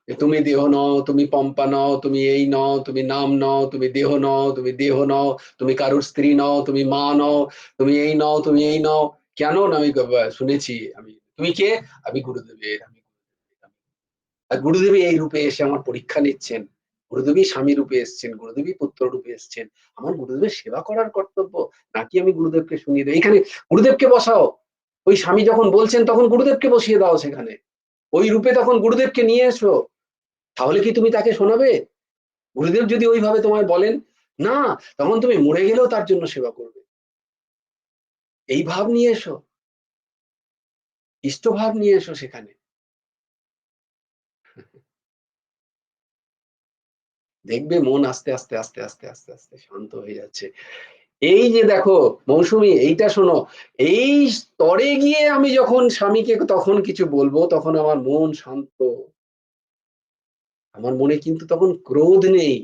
যে তুমি দেহ নও, তুমি পম্পা নও, তুমি এই নও, তুমি নাম নও, তুমি দেহ নও, তুমি দেহ নও, তুমি কারুর স্ত্রী নও, তুমি মা নও, তুমি এই নও, তুমি এই নও। কেন না আমি শুনেছি আমি। তুমি কে? আমি গুরুদেবের। আর গুরুদেবী এই রূপে এসে আমার পরীক্ষা নিচ্ছেন। গুরুদেবী স্বামী রূপে এসছেন, গুরুদেবী পুত্র রূপে এসছেন। আমার গুরুদেবের সেবা করার কর্তব্য। নাকি আমি গুরুদেবকে শুনিয়ে দেই। এখানে গুরুদেবকে বসাও। ওই স্বামী যখন বলছেন তখন গুরুদেবকে বসিয়ে দাও সেখানে। ওই রূপে তখন গুরুদেবকে নিয়ে এসো। তাহলে কি তুমি তাকে শোনাবে? গুরুদেব যদি ওইভাবে তোমায় বলেন, না, তখন তুমি মরে গেলেও তার জন্য সেবা করবে। এই ভাব নিয়ে এসো। ইষ্টভাব নিয়ে এসো সেখানে। দেখবে মন আস্তে, আস্তে, আস্তে, আস্তে, আস্তে, আস্তে শান্ত হয়ে যাচ্ছে। এই যে দেখো মৌসুমী এইটা শোনো, এই স্তরে গিয়ে আমি যখন স্বামীকে তখন কিছু বলবো তখন আমার মন শান্ত। আমার মনে কিন্তু তখন ক্রোধ নেই।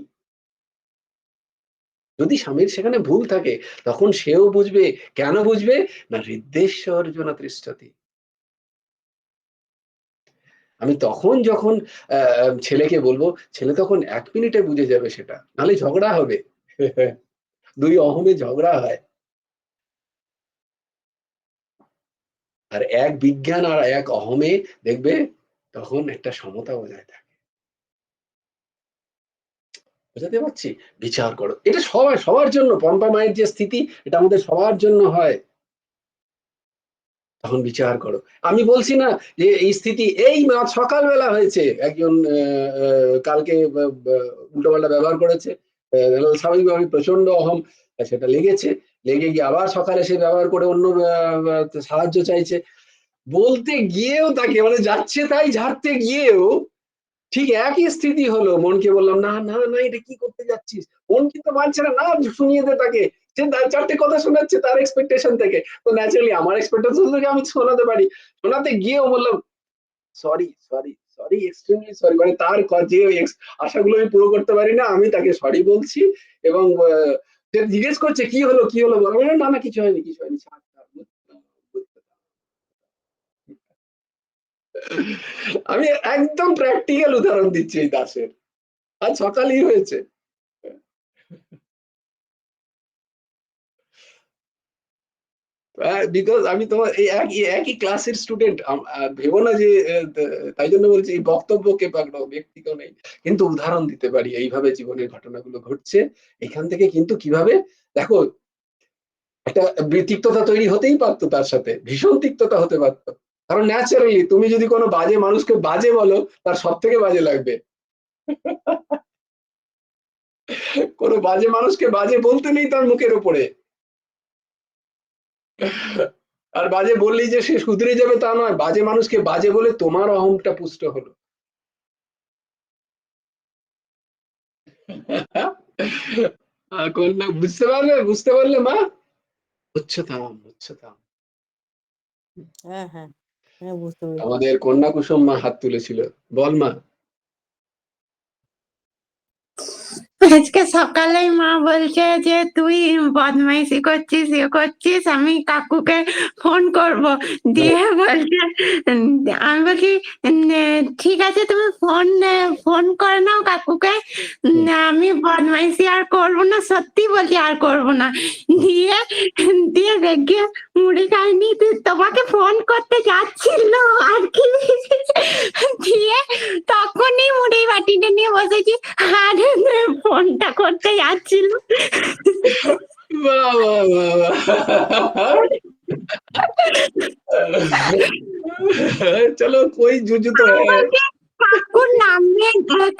যদি স্বামীর সেখানে ভুল থাকে তখন সেও বুঝবে। কেন বুঝবে? না হৃদ্যেশ্য অর্জুন তিষ্ঠতি। আমি তখন যখন ছেলেকে বলবো, ছেলে তখন ১ মিনিটে বুঝে যাবে সেটা। নাহলে ঝগড়া হবে। ২ অহমে ঝগড়া হয়। আর এক বিজ্ঞান আর এক অহমে দেখবে তখন একটা সমতা বজায় থাকে। বুঝাতে পারছি? বিচার করো। এটা সবার জন্য পম্পা মায়ের যে স্থিতি এটা আমাদের সবার জন্য হয়। তখন বিচার করো। আমি বলছি না যে এই স্থিতি এই সকালবেলা হয়েছে। একজন কালকে উল্টোপাল্টা ব্যবহার করেছে। স্বাভাবিকভাবে প্রচন্ড অহং সেটা লেগেছে। লেগে গিয়ে আবার সকালে সে ব্যবহার করে অন্য সাহায্য চাইছে। বলতে গিয়েও তাকে মানে যাচ্ছে তাই ঝাড়তে গিয়েও ঠিক একই স্থিতি হলো। মনকে বললাম, "না, না, না এটা কি করতে যাচ্ছিস?" মন কিন্তু মানছে না, "না শুনিয়ে দে তাকে।" সে ৪ টে কথা শোনাচ্ছে তার এক্সপেকটেশন থেকে। তো ন্যাচারালি আমার এক্সপেকটেশন থেকে আমি শোনাতে পারি। শোনাতে গিয়েও বললাম, "sorry, sorry, sorry, extremely sorry." মানে তার যে আশাগুলো আমি পুরো করতে পারি না, আমি তাকে সরি বলছি এবং সে জিজ্ঞেস করছে, "কি হলো, কি হলো?" বললাম, "না, না কিছু হয়নি, কিছু হয়নি। ছাড়, ছাড়। বুঝতে দাও, বুঝতে দাও।" আমি একদম প্র্যাকটিক্যাল উদাহরণ দিচ্ছি এই দাসের, আজ সকালেই হয়েছে। বিকজ আমি তোমার এই একই ক্লাসের স্টুডেন্ট, ভেবো না যে তাই জন্য বলছি এই বক্তব্যকে পাকড়াও, ব্যক্তি কেউ নেই, কিন্তু উদাহরণ দিতে পারি এইভাবে জীবনের ঘটনাগুলো ঘটছে। এখান থেকে কিন্তু কিভাবে দেখো একটা তিক্ততা তৈরি হতেই পারতো, তার সাথে ভীষণ তিক্ততা হতে পারতো, কারণ ন্যাচারালি তুমি যদি কোনো বাজে মানুষকে বাজে বলো, তার সব থেকে বাজে লাগবে। কোনো বাজে মানুষকে বাজে বলতে নেই তার মুখের উপরে, আর বাজে বললেই যে সে শুধরে যাবে তা নয়, বাজে মানুষকে বাজে বলে তোমার অহংটা পুষ্ট হলো। বুঝতে পারলে, বুঝতে পারলে মা? উচ্চতাম উচ্চতাম। হ্যাঁ, হ্যাঁ, হ্যাঁ, বুঝতে পেরেছি। আমাদের কন্যা কুসুম মা হাত তুলেছিল, বল মা। আজকে সকালে মা বলছে যে তুই বদমাইশি করছিস, ইয়ে করছিস, আমি কাকুকে ফোন করব। দিয়ে বলছে, আমি বলছি ঠিক আছে তুমি ফোন করে নাও কাকুকে, আমি বদমাইশি আর করবো না, সত্যি বলছি আর করবো না। দিয়ে দিয়ে রেগে মুড়ি খাইনি, তোমাকে ফোন করতে যাচ্ছিল আর কি। দিয়ে তখনই মুড়ি বাটিটা নিয়ে বসেছি, আর ফোনটা করতে যাচ্ছিল। বাহ, বাহ, বাহ, বাহ। চলো कोई जुजू तो है। আমাকে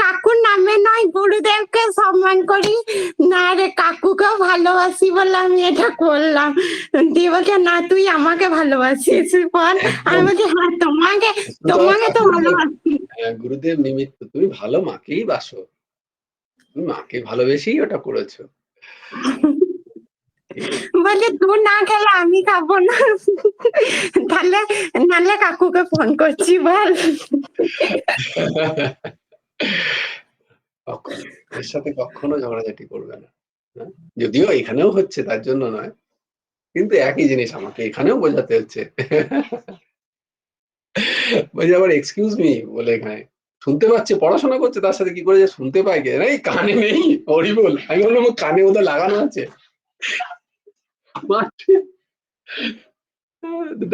কাকুর নামে নয়, গুরুদেবকে সম্মান করি, না রে কাকুকেও ভালোবাসি বলে আমি এটা করলাম। দিয়ে বলছে না তুই আমাকে ভালোবাসিস বল। আমি বলছি হ্যাঁ তোমাকে তো ভালোবাসি। গুরুদেব নিমিত্ত, তুমি ভালো মাকেই বাসো, তুমি মাকে ভালোবেসেই ওটা করেছো। বলছে তুই না খেলে আমি খাবো না, তাহলে নাহলে কাকুকে ফোন করছি বল। কখনো এর সাথে কখনো ঝগড়াঝাটি করবে না, হ্যাঁ? যদিও এখানেও হচ্ছে, তার জন্য নয়, কিন্তু একই জিনিস আমাকে এখানেও বোঝাতে হচ্ছে। বলছে আবার এক্সকিউজ মি বলে, এখানে শুনতে পাচ্ছে, পড়াশোনা করছে, তার সাথে কি করে যে শুনতে পায় কে? এই কানে নেই, হরিবল। আমি বললাম কানে ওদের লাগানো আছে,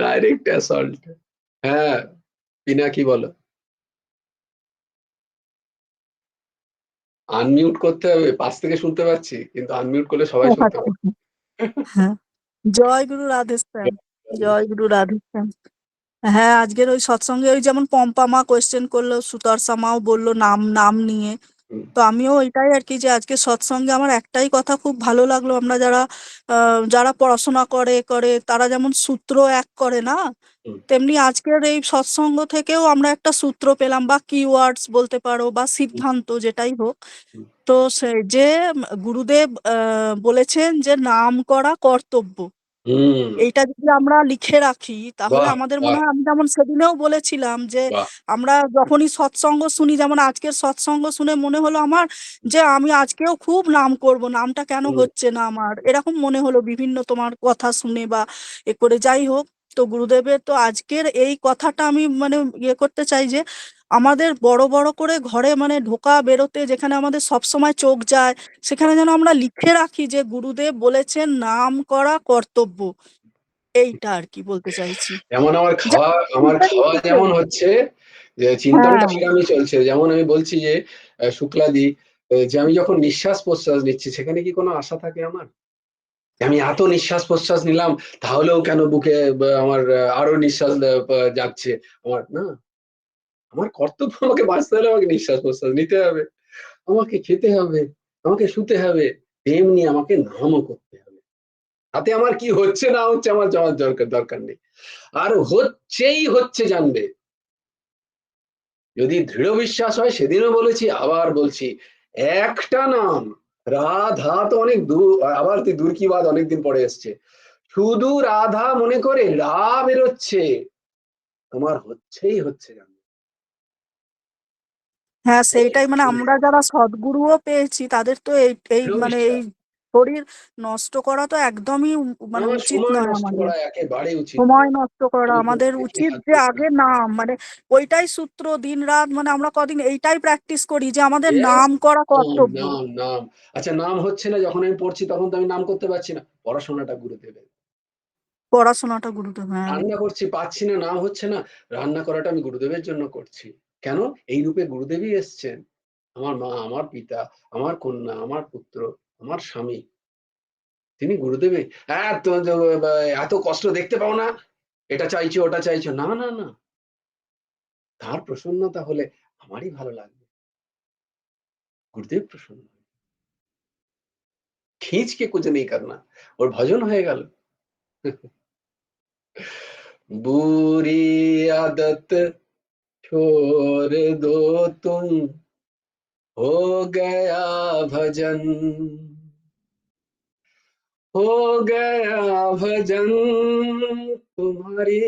ডাইরেক্ট অ্যাসল্ট। হ্যাঁ, পিনাকি বলো। আনমিউট করতে হবে, পাশ থেকে শুনতে পাচ্ছি, কিন্তু আনমিউট করলে সবাই শুনতে পাবে। হ্যাঁ, জয় গুরু রাধেশ্যাম, জয় গুরু রাধেশ্যাম। হ্যাঁ, আজকের ওই সৎসঙ্গে ওই যেমন পম্পা মা কোয়েশ্চেন করলো, সুতর্ষা মাও বললো নাম নিয়ে। হুম, তো আমিও ওইটাই আর কি, যে আজকে সৎসঙ্গে আমার একটাই কথা খুব ভালো লাগলো, আমরা যারা পড়াশোনা করে তারা যেমন সূত্র এক করে না, হুম, তেমনি আজকের এই সৎসঙ্গ থেকেও আমরা একটা সূত্র পেলাম, বা কিওয়ার্ডস বলতে পারো, বা হুম, সিদ্ধান্ত যেটাই হোক। হুম, তো সে যে গুরুদেব বলেছেন যে নাম করা কর্তব্য, হুম, এইটা যদি আমরা লিখে রাখি তাহলে বাহ, আমাদের মনে বাহ, হয়, আমি যেমন সেদিনেও বলেছিলাম যে বাহ, আমরা যখনই সৎসঙ্গ শুনি, যেমন আজকের সৎসঙ্গ শুনে মনে হলো আমার যে আমি আজকেও খুব নাম করব, নামটা কেন হুম, হচ্ছে না আমার, এরকম মনে হলো বিভিন্ন তোমার কথা শুনে বা এ করে। যাই হোক, তো গুরুদেবের তো আজকের এই কথাটা আমি মানে ইয়ে করতে চাই যে আমাদের বড় বড় করে ঘরে মানে ঢোকা বেরোতে যেখানে আমাদের সব সময় চোখ যায়, সেখানে যেন আমরা লিখে রাখি যে গুরুদেব বলেছেন নাম করা কর্তব্য। এইটা আর কি বলতে চাইছি। যেমন আমার যা খাওয়া, যেমন হচ্ছে, যে চিন্তনটা হ্যাঁ, সেরকমই চলছে। যেমন আমি বলছি যে শুক্লাদি, যে আমি যখন নিঃশ্বাস প্রশ্বাস নিচ্ছি, সেখানে কি কোনো আশা থাকে আমার? আমি এত নিঃশ্বাস প্রশ্বাস নিলাম, তাহলেও কেন বুকে আমার আরো নিঃশ্বাস যাচ্ছে আমার, না, আমার কর্তব্য, আমাকে বাঁচতে হলে আমাকে নিঃশ্বাস প্রশ্বাস নিতে হবে, আমাকে খেতে হবে, আমাকে শুতে হবে, তেমনি আমাকে নামও করতে হবে। তাতে আমার কি হচ্ছে না হচ্ছে আমার যাওয়ার দরকার নেই, আর হচ্ছে জানবে। যদি দৃঢ় বিশ্বাস হয়, সেদিনও বলেছি, আবার বলছি, একটা নাম রাধা তো অনেক দূর, আবার তুই দূর কি বাদ অনেকদিন পরে এসছে, শুধু রাধা মনে করে রা বেরোচ্ছে, তোমার হচ্ছে জানবে। হ্যাঁ, সেইটাই মানে আমরা যারা সদ্গুরুও পেয়েছি তাদের তো এই এই দৃঢ় মানে এই বিশ্বাস। শরীর নষ্ট করা তো একদমই মানে আমার উচিত সময় নয় নষ্ট আমাদের। করা একেবারে উচিত সময় নয়। নষ্ট করা আমি আমাদের প্রত্যেককে উচিত যে সাজেস্ট আগে নাম মানে ওইটাই সূত্র দিনরাত মানে আমরা কদিন এইটাই প্র্যাকটিস করি যে আমাদের ইয়েস, নাম করা নাম, কর্তব্য। নাম, নাম। আচ্ছা নাম হচ্ছে না যখন আমি পড়ছি তখন তো আমি নাম করতে পারছি না। পড়াশোনাটা গুরুদেবের। পড়াশোনাটা গুরুদেব, হ্যাঁ। রান্না করছি পাচ্ছি না, নাম হচ্ছে না। রান্না করাটা আমি গুরুদেবের জন্য করছি। কেন? এই রূপে গুরুদেবই এসছেন। আমার মা, আমার পিতা, আমার কন্যা, আমার পুত্র, আমার স্বামী। তিনি গুরুদেবই। এত এত কষ্ট দেখতে পাও না? এটা চাইছো, ওটা চাইছো। না, না, না। তার প্রসন্নতা হলে আমারই ভালো লাগবে। গুরুদেব প্রসন্ন। खींच के कुछ नहीं करना और भजन হয়ে গেল। बुरी आदत छोड़ दो तुम हो गया भजन हो गया भजन तुम्हारी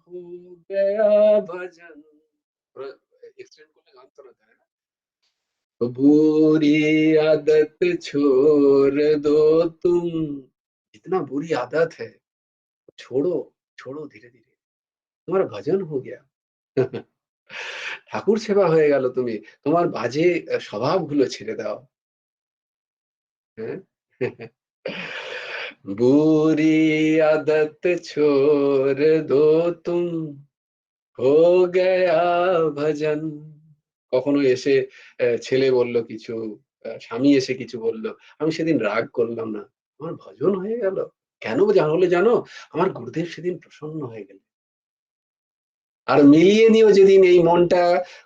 हो गया भजन एक्सटेंड করলে গান তো না তাই না बुरी आदत छोड़ दो तुम इतना बुरी आदत है छोड़ो छोड़ो धीरे धीरे तुम्हारा भजन हो गया ঠাকুর সেবা হয়ে গেল তুমি তোমার বাজে স্বভাবগুলো ছেড়ে দাও হ্যাঁ बुरी आदत छोड़ दो तुम हो गया भजन কখনো এসে ছেলে বলল কিছু স্বামী এসে কিছু বলল আমি সেদিন রাগ করলাম না আমার ভজন হয়ে গেল কেন হলে জানো আমার গুরুদেব সেদিন প্রসন্ন হয়ে গেল আর মিলিয়ে নিও যেদিন এই মনটা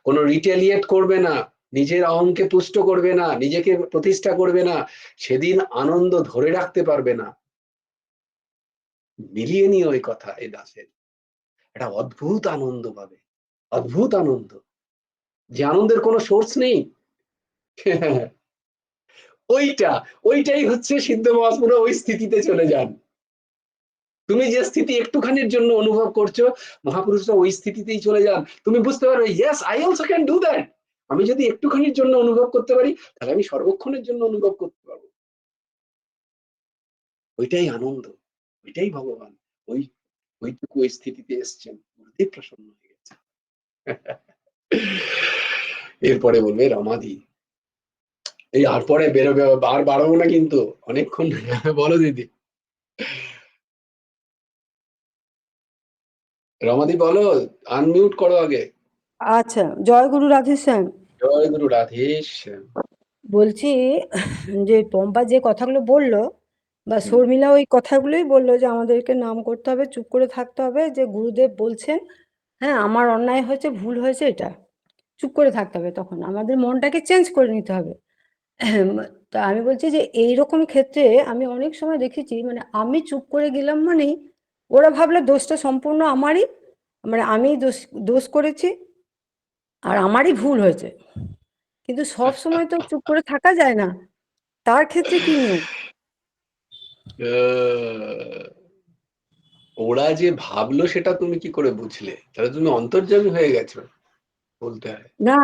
কোনো রিটেলিয়েট করবে না নিজের অহংকে পুষ্ট করবে না নিজেকে প্রতিষ্ঠা করবে না সেদিন আনন্দ ধরে রাখতে পারবে না মিলিয়ে নিও এই কথা এই দাসের একটা অদ্ভুত আনন্দ পাবে অদ্ভুত আনন্দ যে আনন্দের কোনো সোর্স নেই ওইটাই হচ্ছে সিদ্ধ মহাপুরো ওই স্থিতিতে চলে যান তুমি যে স্থিতি একটুখানির জন্য অনুভব করছো মহাপুরুষরা ওই স্থিতিতেই চলে যান তুমি বুঝতে পারবে yes I also can do that আমি যদি একটুখানির জন্য অনুভব করতে পারি তাহলে আমি সর্বক্ষণের জন্য অনুভব করতে পারবো ওইটাই আনন্দ ওইটাই ভগবান ওই ওইটুকু ওই স্থিতিতে এসছেন গুরুদেব প্রসন্ন হয়ে গেছে এরপরে বলবে রমাদি এই আর পরে বেরোবে আর বাড়াবো না কিন্তু অনেকক্ষণ বলো দিদি রমাদি বলো আনমিউট করো আগে আচ্ছা, জয় গুরু রাধেশ্যাম। জয় গুরু রাধেশ্যাম বলছি যে পম্পা যে কথাগুলো বললো বা হুম, শর্মিলা ওই কথাগুলোই বললো যে আমাদেরকে নাম করতে হবে, চুপ করে থাকতে হবে, যে গুরুদেব বলছেন হ্যাঁ আমার অন্যায় হয়েছে, ভুল হয়েছে, এটা চুপ করে থাকতে হবে, তখন আমাদের মনটাকে চেঞ্জ করে নিতে হবে। তা আমি বলছি যে এইরকম ক্ষেত্রে আমি অনেক সময় দেখেছি মানে আমি চুপ করে গেলাম মানেই ওরা ভাবলো দোষটা সম্পূর্ণ আমারই, মানে আমি দোষ দোষ করেছি আর আমারই ভুল হয়েছে। কিন্তু সব সময় তো চুপ করে থাকা যায় না, তার ক্ষেত্রে কি নিয়ম? ওরা যে ভাবলো সেটা তুমি কি করে বুঝলে তাহলে তুমি অন্তর্যামী হয়ে গেছো বলতে হয় না,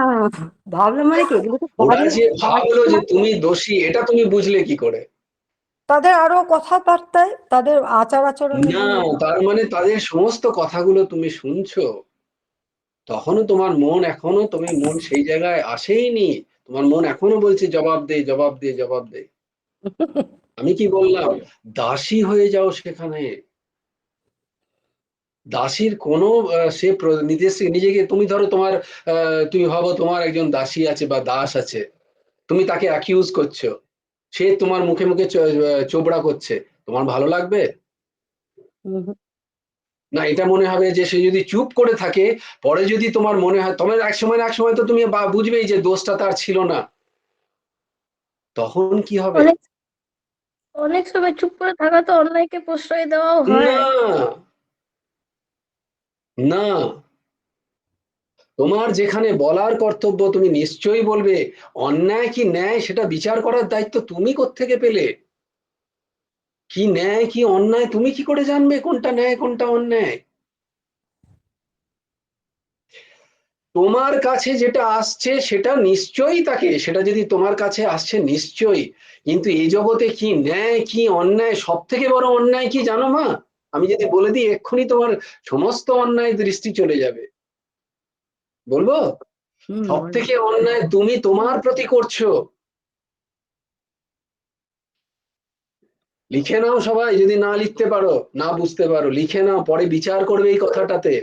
ভাবলাম মানে কি এগুলো তো ওরা বাজে যে বাজে ভাবলো যে না। তুমি দোষী এটা তুমি বুঝলে কি করে তাদের আরো কথাবার্তায়, তাদের আচার আচরণে না মানে তার মানে তাদের সমস্ত কথাগুলো তুমি শুনছো তখনও তোমার মন এখনো তুমি মন সেই জায়গায় আসেইনি তোমার মন এখনো বলছে জবাব দে জবাব দে জবাব দে আমি কি বললাম দাসী হয়ে যাও সেখানে দাসীর কোনো সে নিজেকে তুমি ধরো তোমার তুমি ভাবো তোমার একজন দাসী আছে বা দাস আছে তুমি তাকে অ্যাকিউজ করছো সে তোমার মুখে মুখে চোবড়া করছে তোমার ভালো লাগবে না এটা মনে হবে যে সে যদি চুপ করে থাকে পরে যদি তোমার মনে হয় তোমার এক সময় না এক সময় তো তুমি বুঝবেই যে দোষটা তার ছিল না তখন কি হবে অনেক অনেক সময় চুপ করে থাকা তো অন্যায়কে প্রশ্রয় দেওয়াও হয়। না না তোমার যেখানে বলার কর্তব্য তুমি নিশ্চয়ই বলবে অন্যায় কি ন্যায় সেটা বিচার করার দায়িত্ব তুমি কোত্থেকে পেলে কি ন্যায় কি অন্যায় তুমি কি করে জানবে কোনটা ন্যায় কোনটা অন্যায় তোমার কাছে যেটা আসছে সেটা নিশ্চয়ই তাকে, সেটা যদি তোমার কাছে আসছে নিশ্চয়ই, কিন্তু এই জগতে কি ন্যায় কি অন্যায়, সব থেকে বড় অন্যায় কি জানো মা? আমি যদি বলে দিই এক্ষুনি তোমার সমস্ত অন্যায় দৃষ্টি চলে যাবে। বলবো? সব বলো। থেকে অন্যায় তুমি তোমার প্রতি করছো। লিখে নাও সবাই, যদি না লিখতে পারো, না বুঝতে পারো, লিখে নাও, পরে বিচার করবে এই কথাটাতে।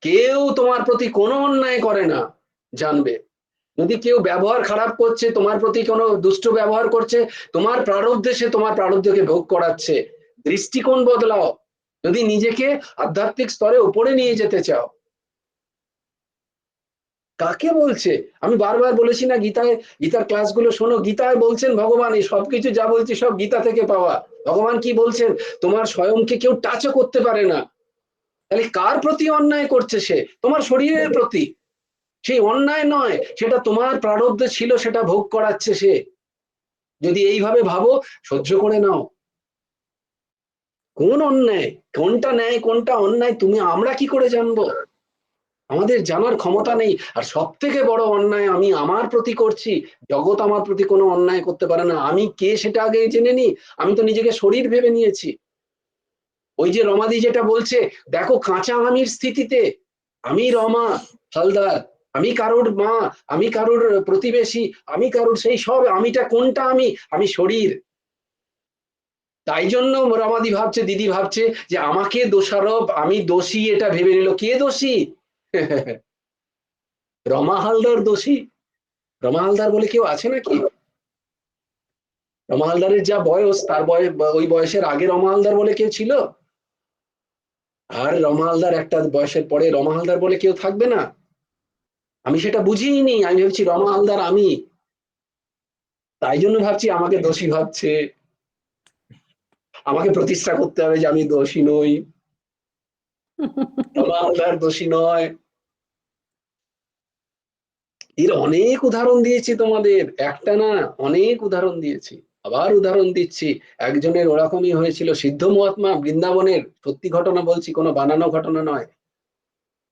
কেউ তোমার প্রতি কোনো অন্যায় করে না, জানবে। যদি কেউ ব্যবহার খারাপ করছে, তোমার প্রতি কোনো দুষ্ট ব্যবহার করছে, তোমার প্রারব্ধে সে তোমার প্রারব্ধকে ভোগ করাচ্ছে। দৃষ্টিকোণ বদলাও যদি নিজেকে আধ্যাত্মিক স্তরে উপরে নিয়ে যেতে চাও। কাকে বলছে? আমি বারবার বলেছি না, গীতার ক্লাসগুলো শোনো, গীতায় বলছেন ভগবান এই সবকিছু যা বলছি সব গীতা থেকে পাওয়া। ভগবান কি বলছেন? তোমার স্বয়ংকে কেউ টাচও করতে পারে না। তাহলে কার প্রতি অন্যায় করছে সে? তোমার শরীরের প্রতি। সেই অন্যায় নয়, সেটা তোমার প্রারব্ধে ছিল, সেটা ভোগ করাচ্ছে সে। যদি এইভাবে ভাবো, সহ্য করে নাও। কোন অন্যায়, কোনটা ন্যায় কোনটা অন্যায় আমরা কি করে জানবো? আমাদের জানার ক্ষমতা নেই। আর সব থেকে বড় অন্যায় আমি আমার প্রতি করছি, জগৎ আমার প্রতি কোনো অন্যায় করতে পারে না। আমি কে সেটা আগে জেনে নি। আমি তো নিজেকে শরীর ভেবে নিয়েছি। ওই যে রমাদি যেটা বলছে, দেখো কাঁচা আমির স্থিতিতে আমি রমা হালদার, আমি কারোর মা, আমি কারোর প্রতিবেশী, আমি কারোর সেই সব, আমিটা কোনটা? আমি শরীর। তাই জন্য রমাদি ভাবছে, দিদি ভাবছে যে আমাকে দোষারোপ, আমি দোষী এটা ভেবে নিল। কে দোষী? রমা হালদার দোষী। রমা হালদার বলে কেউ আছে নাকি? রমা হালদারের যা বয়স, তার ওই বয়সের আগে রমা হালদার বলে কেউ ছিল? আর রমা হালদার একটা বয়সের পরে রমা হালদার বলে কেউ থাকবে না? আমি সেটা বুঝিনি, আমি ভাবছি রমা হালদার আমি। তাই জন্য ভাবছি আমাকে দোষী ভাবছে, আমাকে প্রতিষ্ঠা করতে হবে যে আমি দোষী নই, রমা হালদার দোষী নয়। এর অনেক উদাহরণ দিয়েছি তোমাদের, একটা না অনেক উদাহরণ দিয়েছি, আবার উদাহরণ দিচ্ছি। একজনের ওরকমই হয়েছিল, সিদ্ধ মহাত্মা বৃন্দাবনের, সত্যি ঘটনা বলছি, কোনো বানানো ঘটনা নয়।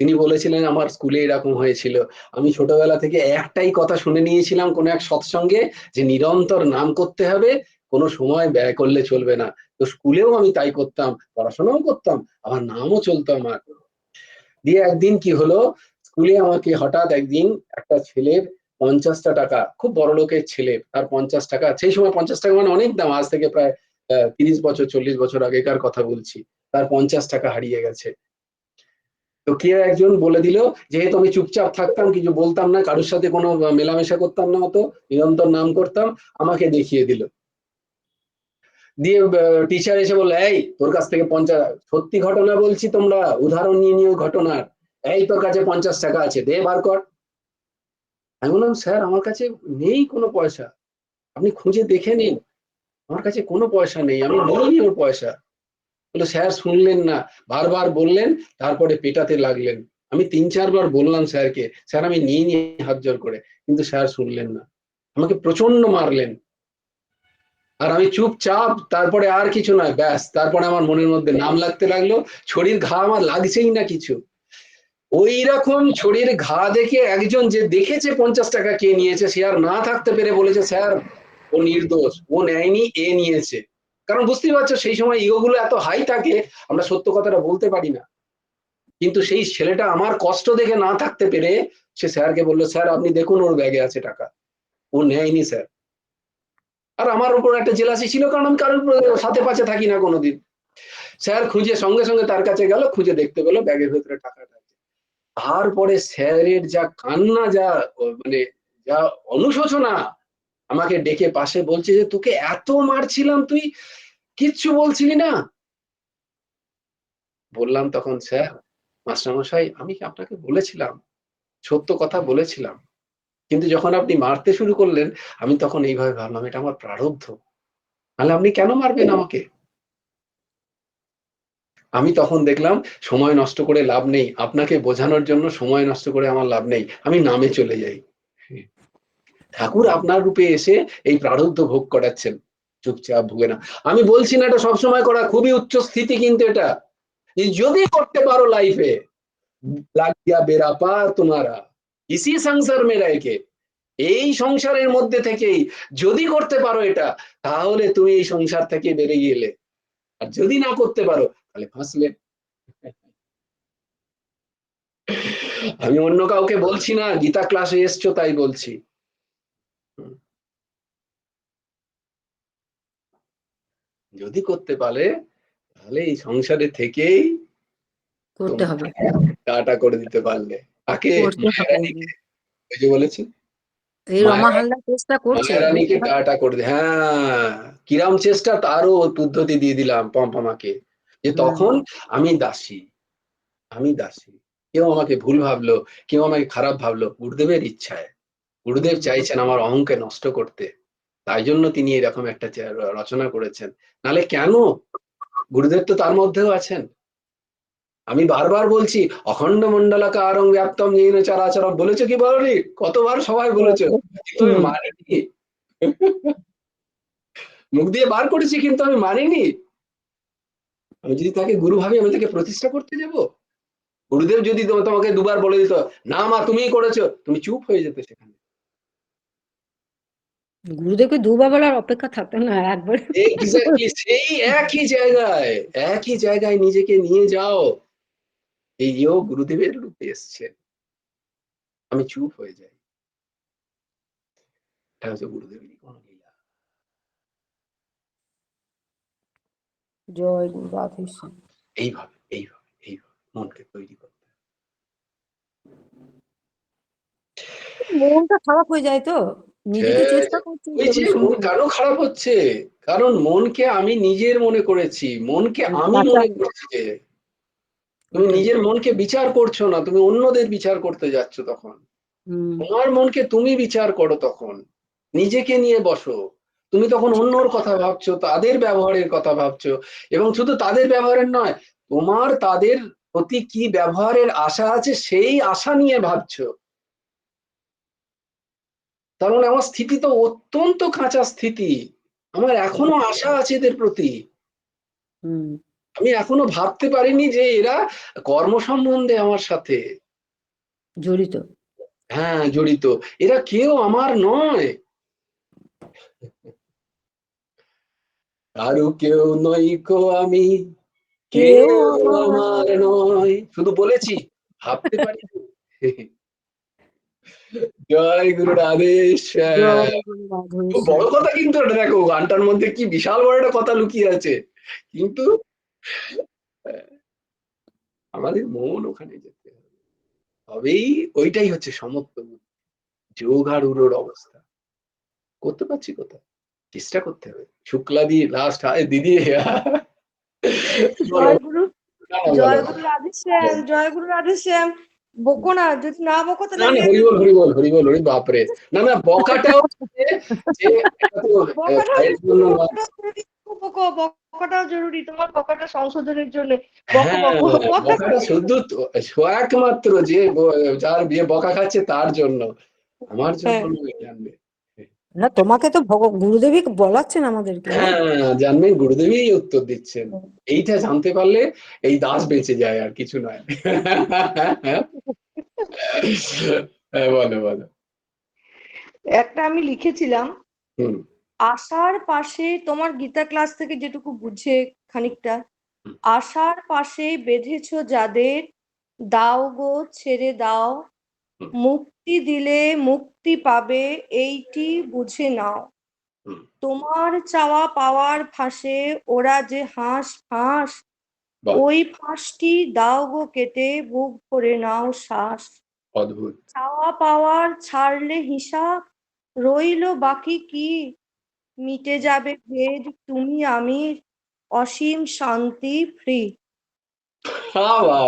তিনি বলেছিলেন আমার স্কুলে এরকম হয়েছিল। আমি ছোটবেলা থেকে একটাই কথা শুনে নিয়েছিলাম কোন এক সৎসঙ্গে, যে নিরন্তর নাম করতে হবে, কোনো সময় ব্যয় করলে চলবে না। তো স্কুলেও আমি তাই করতাম, পড়াশোনাও করতাম, আমার নামও চলতো আমার। দিয়ে একদিন কি হলো, স্কুলে আমাকে হঠাৎ একদিন একটা ছেলের 50টা টাকা, খুব বড় লোকের ছেলে, তার 50 টাকা, সেই সময় 50 টাকা মানে অনেক দাম, আজ থেকে প্রায় 30 বছর 40 বছর আগেকার কথা বলছি। তার 50 টাকা হারিয়ে গেছে। তো কে একজন বলে দিল, যেহেতু আমি চুপচাপ থাকতাম, কিছু বলতাম না, কারোর সাথে কোনো মেলামেশা করতাম না, অত নিরন্তর নাম করতাম, আমাকে দেখিয়ে দিল। দিয়ে টিচার এসে বললো, এই তোর কাছ থেকে 50, সত্যি ঘটনা বলছি, তোমরা উদাহরণ নিয়ে নিও ঘটনার, এই তোর কাছে 50 টাকা আছে, দে বার কর। আমি বললাম, স্যার আমার কাছে নেই কোনো পয়সা, আপনি খুঁজে দেখে নিন, আমার কাছে কোনো পয়সা নেই, আমি নিইনি ওর পয়সা। বলে, স্যার শুনলেন না, বারবার বললেন, তারপরে পেটাতে লাগলেন। আমি 3-4 বার বললাম স্যারকে, স্যার আমি নিইনি, হাত জোর করে, কিন্তু স্যার শুনলেন না, আমাকে প্রচন্ড মারলেন। আর আমি চুপচাপ, তারপরে আর কিছু নয়, ব্যাস, তারপরে আমার মনের মধ্যে নাম লাগতে লাগলো, ছড়ির ঘা আমার লাগছেই না কিছু। ওই রকম ছড়ির ঘা দেখে একজন যে দেখেছে 50 টাকা কে নিয়েছে, সে আর না থাকতে পেরে বলেছে, স্যার ও নির্দোষ, ও নেয়নি, এ নিয়েছে। কারণ বুঝতেই পারছো সেই সময় ইগো গুলো এত হাই থাকে, আমরা সত্য কথাটা বলতে পারি না। কিন্তু সেই ছেলেটা আমার কষ্ট দেখে না থাকতে পেরে সে স্যারকে বললো, স্যার আপনি দেখুন ওর ব্যাগে আছে টাকা, ও নেয়নি স্যার। আর আমার উপর একটা জেলাসি ছিল, কারণ আমি কারোর সাথে পাশে থাকি না কোনোদিন। স্যার খুঁজে সঙ্গে সঙ্গে তার কাছে গেল, খুঁজে দেখতে পেলো ব্যাগের ভেতরে টাকাটা আছে। তারপরে স্যারের যা কান্না, যা মানে যা অনুশোচনা, আমাকে ডেকে পাশে বলছে যে তোকে এত মারছিলাম, তুই কিচ্ছু বলছিলি না। বললাম তখন, স্যার মাস্টারমশাই আমি আপনাকে বলেছিলাম, সত্য কথা বলেছিলাম, কিন্তু যখন আপনি মারতে শুরু করলেন, আমি তখন এইভাবে ভাবলাম এটা আমার প্রারব্ধ, নাহলে আপনি কেন মারবেন আমাকে। আমি তখন দেখলাম সময় নষ্ট করে লাভ নেই, আপনাকে বোঝানোর জন্য সময় নষ্ট করে আমার লাভ নেই, আমি নামে চলে যাই। ঠাকুর আপনার রূপে এসে এই প্রারব্ধ ভোগ করাচ্ছেন, চুপচাপ ভুগে না। আমি বলছি না এটা সবসময় করা, খুবই উচ্চ স্থিতি, কিন্তু এটা যদি করতে পারো লাইফে, लग गया बेड़ा पार तुम्हारा इसी संसार में रह के এই সংসারের মধ্যে থেকেই যদি করতে পারো এটা তাহলে তুমি এই সংসার থেকে বেরিয়ে গেলে, আর যদি না করতে পারো তাহলে ফাঁসলে। আমি অন্য কাউকে বলছি না, গীতা ক্লাসে এসছো তাই বলছি। যদি করতে পারে তাহলে এই সংসারে থেকেই করতে হবে, টাটা করে দিতে পারলে। তাকে করতে মায়া হবে। রানীকে, ওই যে বলেছি এই রমা মায়া হালদার চেষ্টা করছে, মায়া রানীকে টাটা করে দে। হ্যাঁ, কিরাম চেষ্টা, তারও পদ্ধতি দিয়ে দিলাম পম্পমাকে, যে তখন আমি দাসী, আমি দাসী। কেউ আমাকে ভুল ভাবলো, কেউ আমাকে খারাপ ভাবলো, গুরুদেবের ইচ্ছায়। গুরুদেব চাইছেন আমার অহংকে নষ্ট করতে, তাই জন্য তিনি এরকম একটা রচনা করেছেন। নালে কেন? গুরুদেব তো তার মধ্যেও আছেন। আমি বারবার বলছি অখণ্ড মণ্ডলাকারং ব্যাপ্তম যেন চরাচরম, বলেছো কি বলনি? কতবার সবাই বলেছো, কিন্তু আমি মানিনি। মুখ দিয়ে বার করেছি কিন্তু আমি মানিনি। আমি যদি তাকে গুরু ভাবি, আমি তাকে প্রতিষ্ঠা করতে যাব? গুরুদেব যদি তোমাকে দুবার বলে দিত না মা তুমিই করেছো, তুমি চুপ হয়ে যেতে সেখানে। গুরুদেবকে দুবার বলার অপেক্ষা থাকতো না, একবার। এক্স্যাক্টলি, সেই একই জায়গায় নিজেকে নিয়ে যাও। এইও গুরুদেবের রূপে এসছে, আমি চুপ হয়ে যাই। এটা হচ্ছে গুরুদেবেরই কোন লীলা। জয় গুরু রাধে শ্যাম। এইভাবে মনকে তৈরি করতে। মনটা খারাপ হয়ে যায় তো, নিজে তো চেষ্টা করছি ওই যে মন কেন খারাপ হচ্ছে? কারণ মনকে আমি নিজের মনে করেছি, মনকে আমি মনে করছি। যে তুমি নিজের মনকে বিচার করছো না, তুমি অন্যদের বিচার করতে যাচ্ছ। তখন তোমার মনকে তুমি বিচার করো, তখন নিজেকে নিয়ে বসো। তুমি তখন অন্যর কথা ভাবছো, তাদের ব্যবহারের কথা ভাবছো, এবং শুধু তাদের ব্যবহারের নয়, তোমার তাদের প্রতি কি ব্যবহারের আশা আছে সেই আশা নিয়ে ভাবছো। তার মানে আমার স্থিতি তো অত্যন্ত কাঁচা স্থিতি, আমার এখনো আশা আছে এদের প্রতি। আমি এখনো ভাবতে পারিনি যে এরা কর্ম সম্বন্ধে আমার সাথে জড়িত। হ্যাঁ, জড়িত। এরা কেউ আমার নয়, কারো কেউ নই কো আমি, কেউ আমার নয়। শুধু বলেছি, ভাবতে পারি। জয় গুরু রাধে শ্যাম। খুব বড় কথা কিন্তু এটা, দেখো গানটার মধ্যে কি বিশাল বড় একটা কথা লুকিয়ে আছে, কিন্তু আমাদের মন ওখানে যেতে হবে, তবেই ওইটাই হচ্ছে সমত্ব বুদ্ধি, যোগ আর উড়োর অবস্থা। করতে পারছি কোথায়? চেষ্টা করতে হবে। শুক্লা দি লাস্ট, হায় দিদি। বলো, জয়গুরু, জয়গুরু রাধেশ্যাম, জয়গুরু রাধেশ্যাম। বকো না, যদি না বকো না তাহলে না, হরিবল হরিবল হরিবল, হরি বাপরে। না না, বকাটাও যে এটা তো ভাইয়ের জন্য না। বকো, বকাটাও জরুরি, তোমার বকাটা সংশোধনের জন্য। বকো হ্যাঁ, বকো বকা। বকাটা শুদ্ধ একমাত্র যে যার বিয়ে বকা খাচ্ছে তার জন্য, আমার জন্য নয়, জানবে। না, তোমাকে তো গুরুদেবই বলাচ্ছেন আমাদেরকে। হ্যাঁ, জানবেন গুরুদেবই উত্তর দিচ্ছেন। এইটা জানতে পারলে এই দাস বেঁচে যায়, আর কিছু নয়। হ্যাঁ, বলো বলো। একটা আমি লিখেছিলাম, হুম, আশার পাশে, তোমার গীতা ক্লাস থেকে যেটুকু বুঝে খানিকটা, আশার পাশে বেঁধেছো যাদের, দাও গো ছেড়ে দাও, মুক্তি দিলে মুক্তি পাবে, এইটি বুঝে নাও। হুম, তোমার চাওয়া পাওয়ার ফাঁসে ওরা যে হাঁস ফাঁস, বাহ, ওই ফাঁসটি দাও গো কেটে, বুক ভরে নাও শ্বাস। অদ্ভুত। চাওয়া পাওয়ার ছাড়লে হিসাব, রইলো বাকি কি, মিটে যাবে ভেদ তুমি আমি, অসীম শান্তি ফ্রি। বাবা,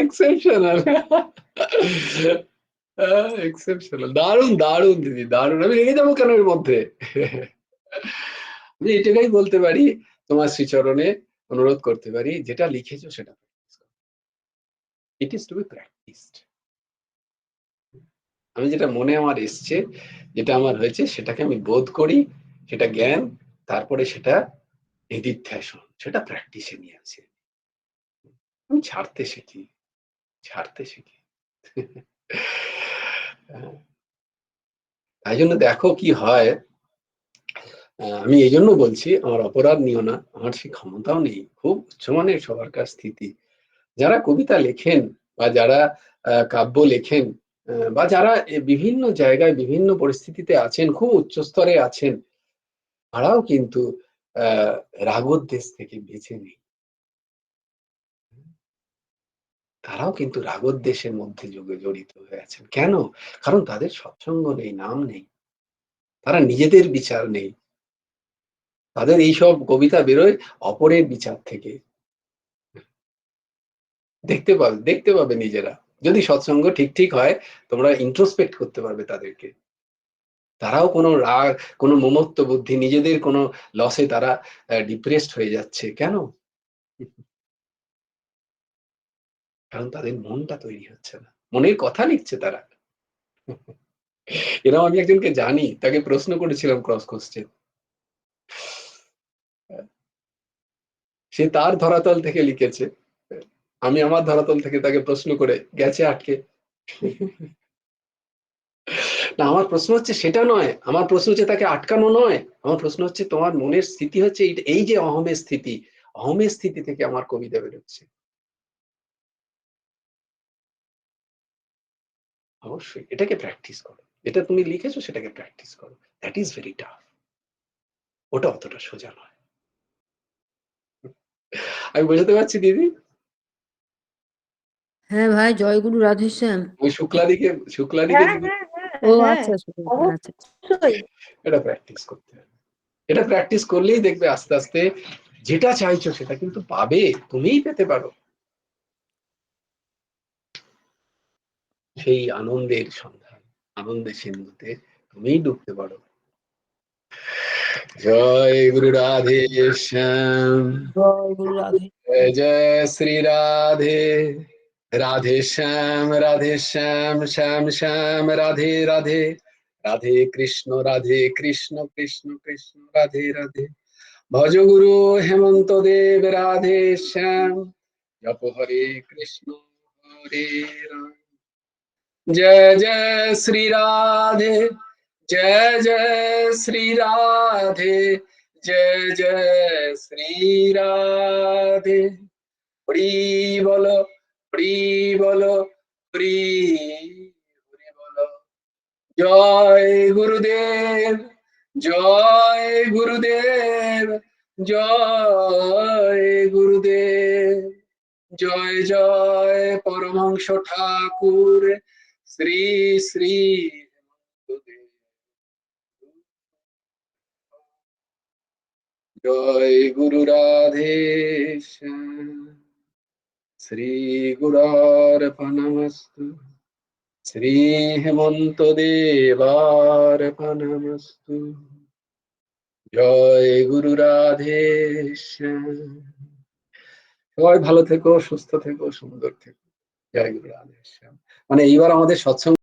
এক্সেপশনাল, এক্সেপশনাল, দারুণ দারুণ দিদি, দারুণ। আমি রেগে যাবো কেন এর মধ্যে? আমি এটাই বলতে পারি, তোমার শ্রীচরণে অনুরোধ করতে পারি, যেটা লিখেছো সেটা it is to be practised. আমি যেটা মনে আমার এসছে, যেটা আমার হয়েছে, সেটাকে আমি বোধ করি, সেটা জ্ঞান, তারপরে সেটা নিদিধ্যাসন, সেটা প্র্যাকটিসে নিয়ে আসে। আমি ছাড়তে শিখি, ছাড়তে শিখি। তাই জন্য দেখো কি হয়, আমি এই জন্য বলছি, আমার অপরাধ নিও না, আমার সেই ক্ষমতাও নেই, খুব উচ্চমানের সবার কাছ স্থিতি। যারা কবিতা লেখেন বা যারা কাব্য লেখেন, বা যারা বিভিন্ন জায়গায় বিভিন্ন পরিস্থিতিতে আছেন, খুব উচ্চ স্তরে আছেন, তারাও কিন্তু রাগোদ্দেশ থেকে বেঁচে নেই। তারাও কিন্তু রাগোদ্দেশের মধ্যে জড়িত হয়ে আছেন। কেন? কারণ তাদের সৎসঙ্গ নেই, নাম নেই, তারা নিজেদের বিচার নেই, তাদের এইসব কবিতা বেরোয় অপরের বিচার থেকে। দেখতে পাবে নিজেরা, যদি সৎসঙ্গ ঠিক হয়, তোমরা ইন্ট্রোস্পেক্ট করতে পারবে তাদেরকে। তারাও কোনো রাগ, কোনো মমত্ব বুদ্ধি, নিজেদের কোনো লসে তারা ডিপ্রেসড হয়ে যাচ্ছে। কেন? কারণ তাদের মনটা তৈরি হচ্ছে না, মনের কথা লিখছে তারা। এরকম আমি একজনকে জানি, তাকে প্রশ্ন করেছিলাম ক্রস কোশ্চেন, সে তার ধরাতল থেকে লিখেছে, আমি আমার ধরাতল থেকে তাকে প্রশ্ন করে গেছে আটকে। না, আমার প্রশ্ন হচ্ছে সেটা নয়, আমার প্রশ্ন হচ্ছে তাকে আটকানো নয়, আমার প্রশ্ন হচ্ছে তোমার মনের স্থিতি হচ্ছে এই যে অহমের স্থিতি থেকে আমার কবিতা বেরোচ্ছে। অবশ্যই এটাকে প্র্যাকটিস করো, এটা তুমি লিখেছো সেটাকে প্র্যাকটিস করো, দ্যাট ইজ ভেরি টাফ, ওটা অতটা সোজা নয়। আমি বোঝাতে পারছি দিদি? হ্যাঁ ভাই, জয়গুরু রাধেশ্যাম। ওই শুক্লাদিকে হ্যাঁ দিদি, হ্যাঁ হ্যাঁ ও হ্যাঁ, আচ্ছা, শুনুন, আচ্ছা। অবশ্যই। এটা প্র্যাকটিস করতে হবে। এটা প্র্যাকটিস করলেই দেখবে আস্তে আস্তে যেটা চাইছো সেটা কিন্তু পাবে, তুমিই পেতে পারো সেই আনন্দের সন্ধান, আনন্দের সিন্ধুতে তুমিই ডুবতে পারো। জয় গুরু রাধে শ্যাম, জয়গুরু রাধে। জয় জয় শ্রী রাধে, রাধে শ্যাম শ্যাম শ্যাম রাধে রাধে, রাধে কৃষ্ণ কৃষ্ণ কৃষ্ণ রাধে রাধে। ভজ গুরু হেমন্ত দেব রাধে শ্যাম, জপ হরে কৃষ্ণ হরে রাম। जय जय श्री राधे, जय जय श्री राधे, जय जय श्री राधे। हरि बोलो, हरि बोलो, हरि हरि बोलो। जय गुरुदेव, जय गुरुदेव, जय गुरुदेव। জয় জয় পরমহংস ঠাকুর শ্রী শ্রী হেমন্তদেব। জয় গুরু রাধে শ্যাম, শ্রী গুরার্পণমস্তু, শ্রী হেমন্ত দেবার্পণমস্তু। জয় গুরু রাধে শ্যাম। সবাই ভালো থেকো, সুস্থ থেকো, সুন্দর থেকো। জয় গুরু রাধে শ্যাম। মানে এইবার আমাদের সৎসঙ্গ